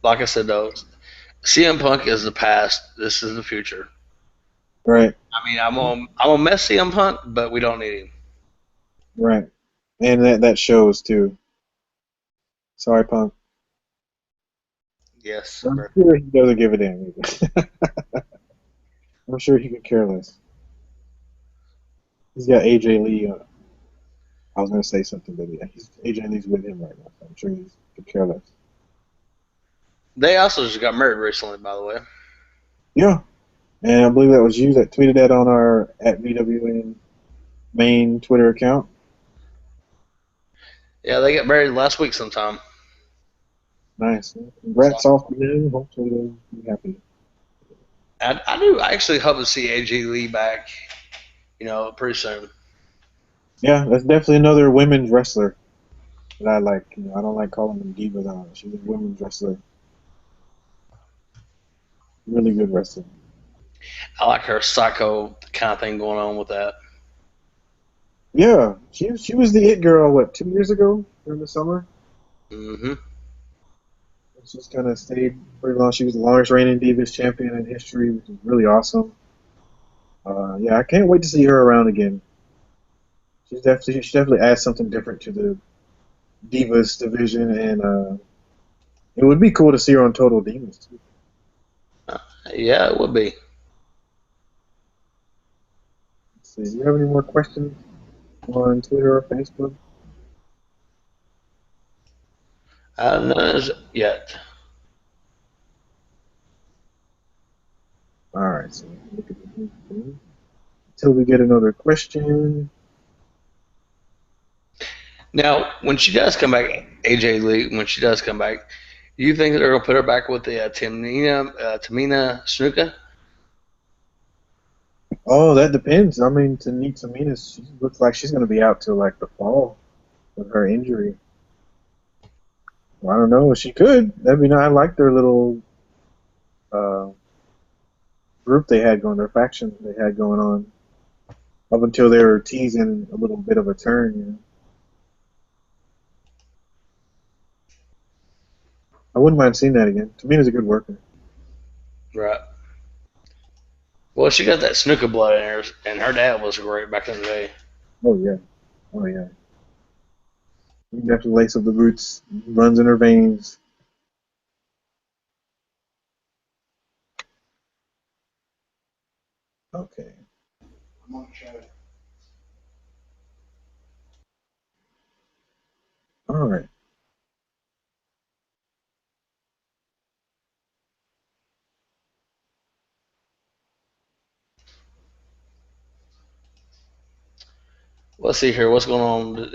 Like I said though, CM Punk is the past. This is the future. Right, I mean, I'm gonna miss CM Punk, but we don't need him. right, and that shows too. Sorry, Punk. Yes, I'm sir. sure he doesn't give a damn either. I'm sure he could care less. He's got AJ Lee. I was going to say something, but yeah, AJ Lee's with him right now. So I'm sure he could care less. They also just got married recently, by the way. Yeah, and I believe that was you that tweeted that on our at VWN main Twitter account. Yeah, they got married last week sometime. Nice. So Congrats off to them. Hopefully they'll be happy. I do actually hope to see AJ Lee back. Pretty soon. Yeah, that's definitely another women's wrestler that I like. I don't like calling them divas. She's a women's wrestler. Really good wrestler. I like her psycho kind of thing going on with that. Yeah, she was the it girl. What 2 years ago during the summer? Hmm. She's kind of stayed pretty long. She was the longest reigning Divas champion in history, which is really awesome. Yeah, I can't wait to see her around again. She definitely adds something different to the Divas division, and it would be cool to see her on Total Divas too. Yeah, it would be. Let's see, do you have any more questions on Twitter or Facebook? None as yet. All right, so look at the until we get another question. Now, when she does come back, AJ Lee, when she does come back, You think they're gonna put her back with the Tamina Snuka? Oh, that depends. I mean, Tamina, she looks like she's going to be out till like the fall with her injury. Well, I don't know. She could. That'd be nice. I like their little uh, group they had going, their faction they had going on up until they were teasing a little bit of a turn. You know, I wouldn't mind seeing that again. Tamina's a good worker. Right. Well, she got that Snuka blood in her, and her dad was great back in the day. Oh yeah, oh yeah. You definitely lace up the boots, runs in her veins. Okay. All right. Let's see here. What's going on?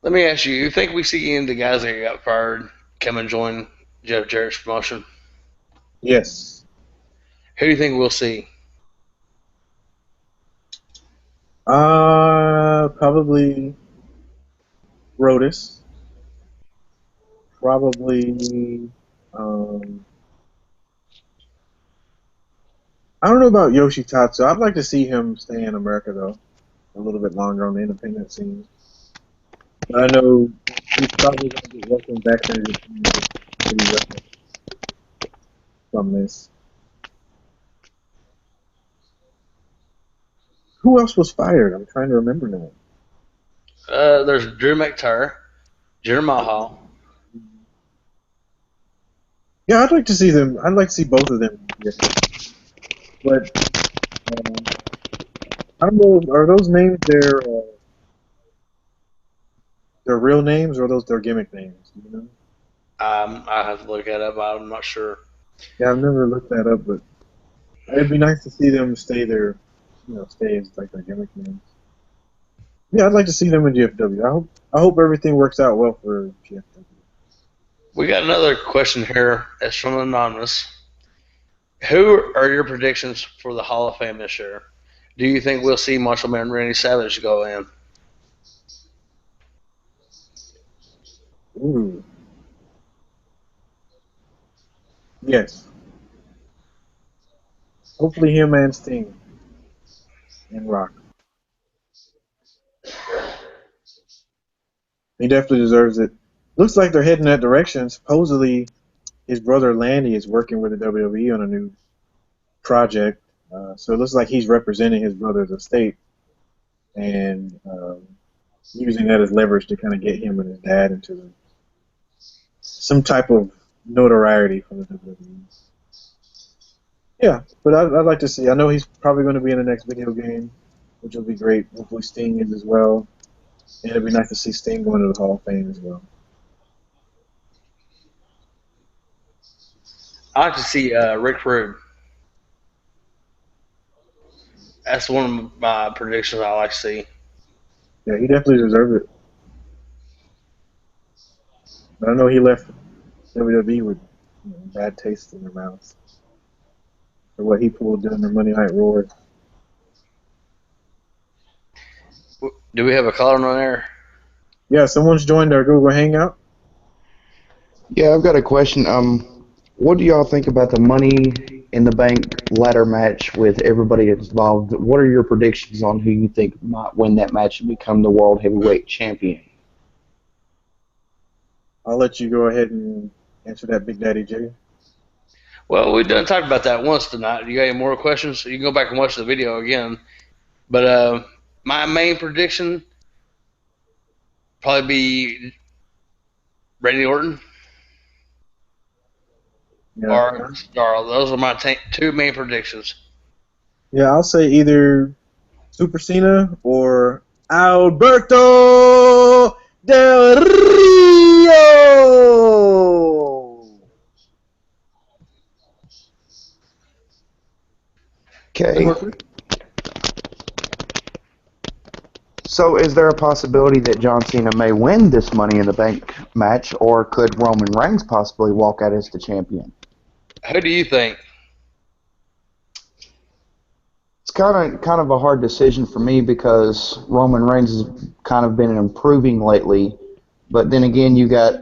Let me ask you. You think we see any of the guys that got fired come and join Jeff Jarrett's promotion? Yes. Who do you think we'll see? Probably Rotus. Probably. Um, I don't know about Yoshitatsu. I'd like to see him stay in America though, a little bit longer on the independent scene. But I know he's probably going to get welcomed back to Japan pretty well from this. Who else was fired? I'm trying to remember now. There's Drew McIntyre, Jinder Mahal. Yeah, I'd like to see them. I'd like to see both of them. Yeah. But I don't know. Are those names their real names or are those their gimmick names? Do you know? I have to look that up. I'm not sure. Yeah, I've never looked that up, but it'd be nice to see them stay there. Stay as like their gimmick names. Yeah, I'd like to see them in GFW. I hope everything works out well for GFW. We got another question here. That's from Anonymous. Who are your predictions for the Hall of Fame this year? Do you think we'll see Marshall Man Randy Savage go in? Ooh, yes. Hopefully him and Sting and Rock. He definitely deserves it. Looks like they're heading that direction. Supposedly his brother Landy is working with the WWE on a new project. So it looks like he's representing his brother's estate and using that as leverage to kind of get him and his dad into some type of notoriety for the WWE. Yeah, but I'd like to see. I know he's probably going to be in the next video game, which will be great. Hopefully Sting is as well. And it'd be nice to see Sting going to the Hall of Fame as well. I like to see Rick Rude. That's one of my predictions I like to see. Yeah, he definitely deserves it. But I know he left WWE with bad taste in their mouths for what he pulled during the Monday Night Roar. Do we have a caller on there? Yeah, someone's joined our Google Hangout. Yeah, I've got a question. What do y'all think about the Money in the Bank ladder match with everybody involved? What are your predictions on who you think might win that match and become the World Heavyweight Champion? I'll let you go ahead and answer that, Big Daddy J. Well, we've done talked about that once tonight. You got any more questions? You can go back and watch the video again. But my main prediction probably be Randy Orton Yeah, or Cesaro. Those are my two main predictions. yeah, I'll say either Super Cena or Alberto Del Rio. Good Okay. worker. So is there a possibility that John Cena may win this Money in the Bank match, or could Roman Reigns possibly walk out as the champion? Who do you think? It's kind of a hard decision for me because Roman Reigns has kind of been improving lately, but then again you got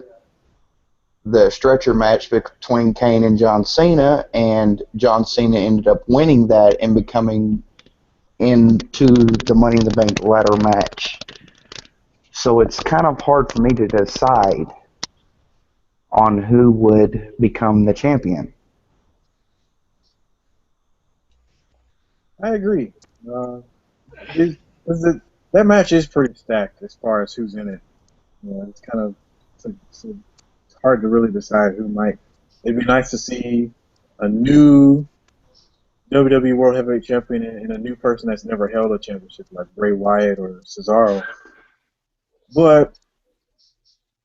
the stretcher match between Kane and John Cena, and John Cena ended up winning that and becoming into the Money in the Bank ladder match. So it's kind of hard for me to decide on who would become the champion. I agree. It, 'cause that match is pretty stacked as far as who's in it. It's kind of it's hard to really decide who might. It'd be nice to see a new WWE World Heavyweight Champion and a new person that's never held a championship like Bray Wyatt or Cesaro. But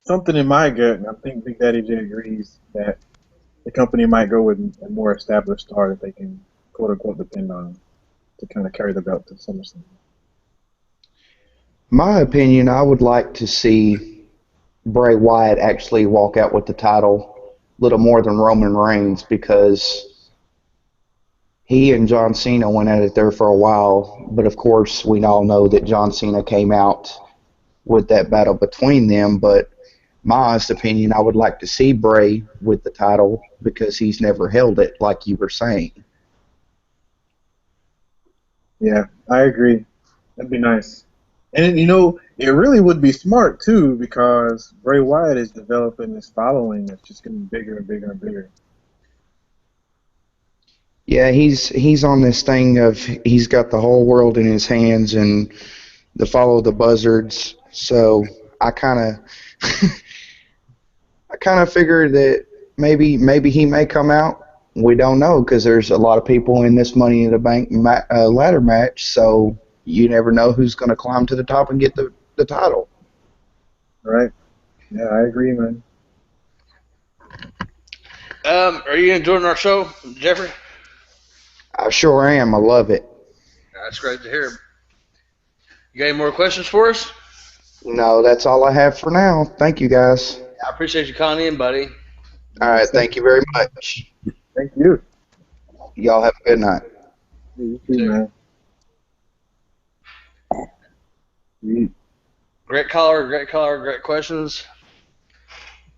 something in my gut, and I think Big Daddy J agrees that the company might go with a more established star that they can quote unquote depend on to kind of carry the belt to SummerSlam. My opinion, I would like to see Bray Wyatt actually walk out with the title a little more than Roman Reigns because he and John Cena went at it there for a while. But of course, we all know that John Cena came out with that battle between them. But my honest opinion, I would like to see Bray with the title because he's never held it, like you were saying. Yeah, I agree. That'd be nice. And it really would be smart too because Bray Wyatt is developing this following that's just getting bigger and bigger and bigger. Yeah, he's on this thing of he's got the whole world in his hands and the follow the buzzards. So I kind of I kind of figured that maybe he may come out. We don't know because there's a lot of people in this Money in the Bank ladder match. So you never know who's going to climb to the top and get the title. Right? Yeah, I agree, man. Are you enjoying our show, Jeffrey? I sure am. I love it. That's great to hear. You got any more questions for us? No, that's all I have for now. Thank you, guys. I appreciate you calling in, buddy. All right. Thank you very much. Thank you. Y'all have a good night. You too, man. Great caller, great questions.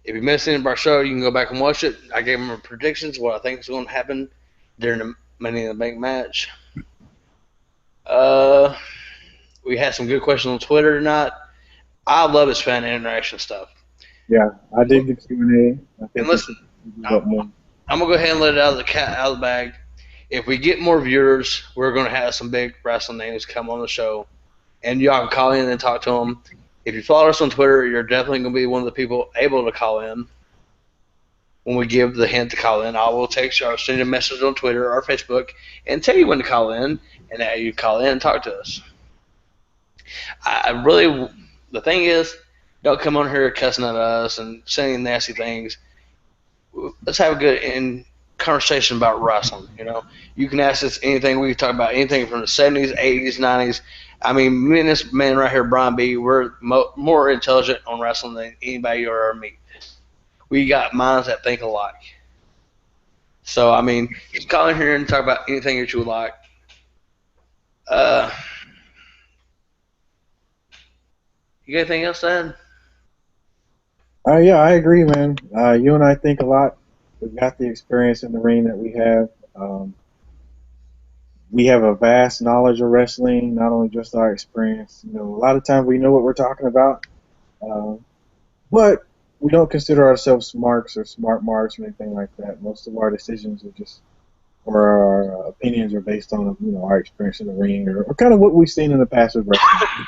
If you missed any of our show, you can go back and watch it. I gave them predictions, what I think is going to happen during the Money in the Bank match. We had some good questions on Twitter tonight. I love this fan interaction stuff. Yeah, I dig the Q&A. And listen, I'm going to go ahead and let it out of the bag. If we get more viewers, we're going to have some big wrestling names come on the show. And y'all can call in and talk to them. If you follow us on Twitter, you're definitely going to be one of the people able to call in. When we give the hint to call in, I will text you or send you a message on Twitter or Facebook and tell you when to call in, and that you call in and talk to us. The thing is, don't come on here cussing at us and saying nasty things. Let's have a good conversation about wrestling. You can ask us anything. We can talk about anything from the 70s, 80s, 90s. I mean, me and this man right here, BrianB, we're more intelligent on wrestling than anybody you'll ever meet. We got minds that think alike. So, I mean, you can call in here and talk about anything that you would like. You got anything else to add? Yeah, I agree, man. You and I think a lot. We've got the experience in the ring that we have. We have a vast knowledge of wrestling, not only just our experience. A lot of times we know what we're talking about, but we don't consider ourselves smarks or smart marks or anything like that. Most of our decisions or our opinions are based on, our experience in the ring or kind of what we've seen in the past with wrestling.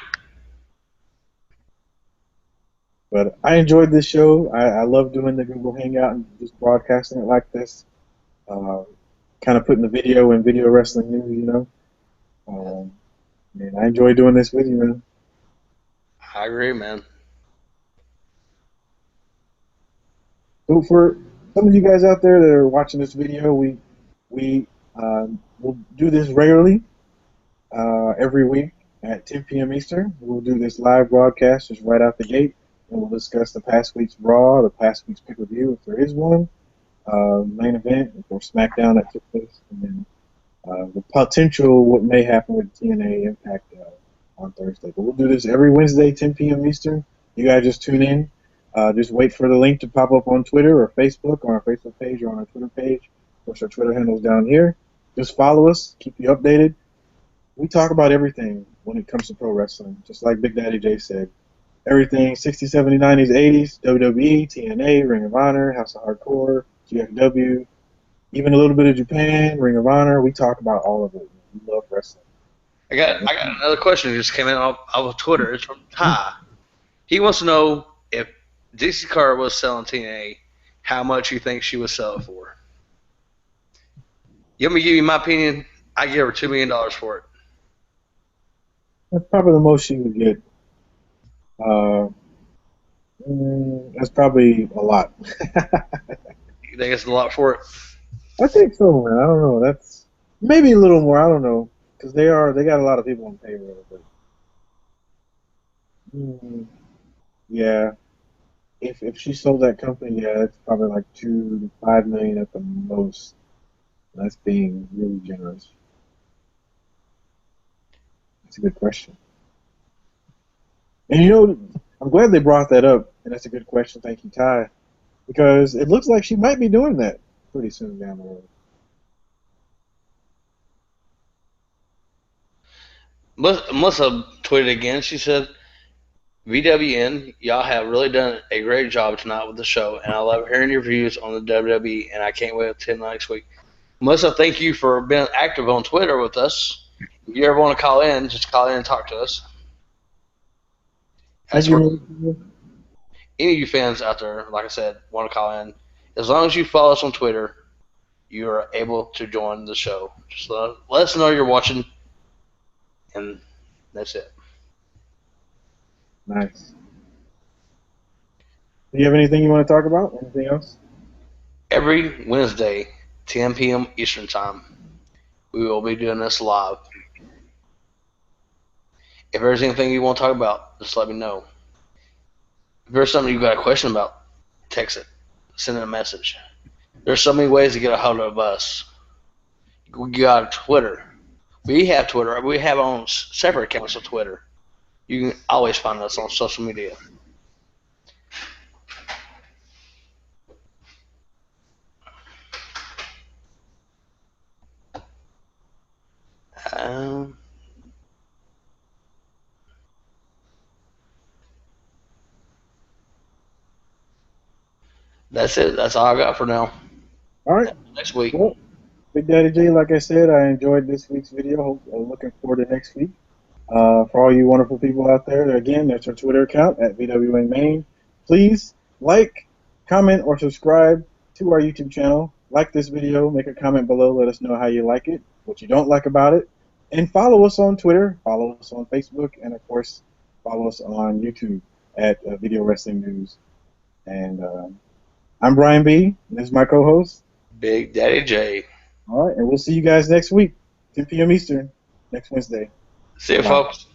But I enjoyed this show. I love doing the Google Hangout and just broadcasting it like this. Kind of putting the video in video wrestling news, and I enjoy doing this with you, man. I agree, man. So for some of you guys out there that are watching this video, we'll do this regularly, every week. at 10 p.m. Eastern. We'll do this live broadcast just right out the gate, and we'll discuss the past week's Raw, the past week's pay-per-view, if there is one, main event, or SmackDown that took place, and then the potential what may happen with TNA Impact on Thursday. But we'll do this every Wednesday, 10 p.m. Eastern. You guys just tune in. Just wait for the link to pop up on Twitter or Facebook, on our Facebook page or on our Twitter page. Of course, our Twitter handle is down here. Just follow us, keep you updated. We talk about everything when it comes to pro wrestling, just like Big Daddy J said. Everything 60s, 70s, 90s, 80s, WWE, TNA, Ring of Honor, House of Hardcore, GFW, even a little bit of Japan, Ring of Honor. We talk about all of it. We love wrestling. I got another question that just came in off of Twitter. It's from Ty. He wants to know if Dixie Carter was selling TNA, how much you think she would sell it for. You want me to give you my opinion? I give her $2 million for it. That's probably the most she would get. That's probably a lot. You think it's a lot for it? I think so, man. I don't know. That's maybe a little more. I don't know, because they got a lot of people on payroll. But yeah, if she sold that company, yeah, it's probably like 2 to 5 million at the most. That's being really generous. That's a good question. And I'm glad they brought that up, and that's a good question. Thank you, Ty, because it looks like she might be doing that pretty soon down the road. Melissa tweeted again. She said, VWN, y'all have really done a great job tonight with the show, and I love hearing your views on the WWE, and I can't wait to next week. Melissa, thank you for being active on Twitter with us. If you ever want to call in, just call in and talk to us. Thank That's where you. any of you fans out there, like I said, want to call in. As long as you follow us on Twitter, you are able to join the show. Just let us know you're watching, and that's it. Nice. Do you have anything you want to talk about? Anything else? Every Wednesday, 10 p.m. Eastern Time, we will be doing this live. If there's anything you want to talk about, just let me know. If there's something you've got a question about, text it. Send it a message. There's so many ways to get a hold of us. We got Twitter. We have Twitter. We have our own separate accounts of Twitter. You can always find us on social media. Um, that's it. That's all I got for now. All right. Next week. Well, Big Daddy J, like I said, I enjoyed this week's video. I'm looking forward to next week. For all you wonderful people out there, again, that's our Twitter account at VWA Main. Please like, comment, or subscribe to our YouTube channel. Like this video, make a comment below, let us know how you like it, what you don't like about it, and follow us on Twitter, follow us on Facebook, and of course, follow us on YouTube at Video Wrestling News. And I'm Brian B. This is my co-host. Big Daddy J. All right, and we'll see you guys next week, 10 p.m. Eastern, next Wednesday. See you, Bye. folks.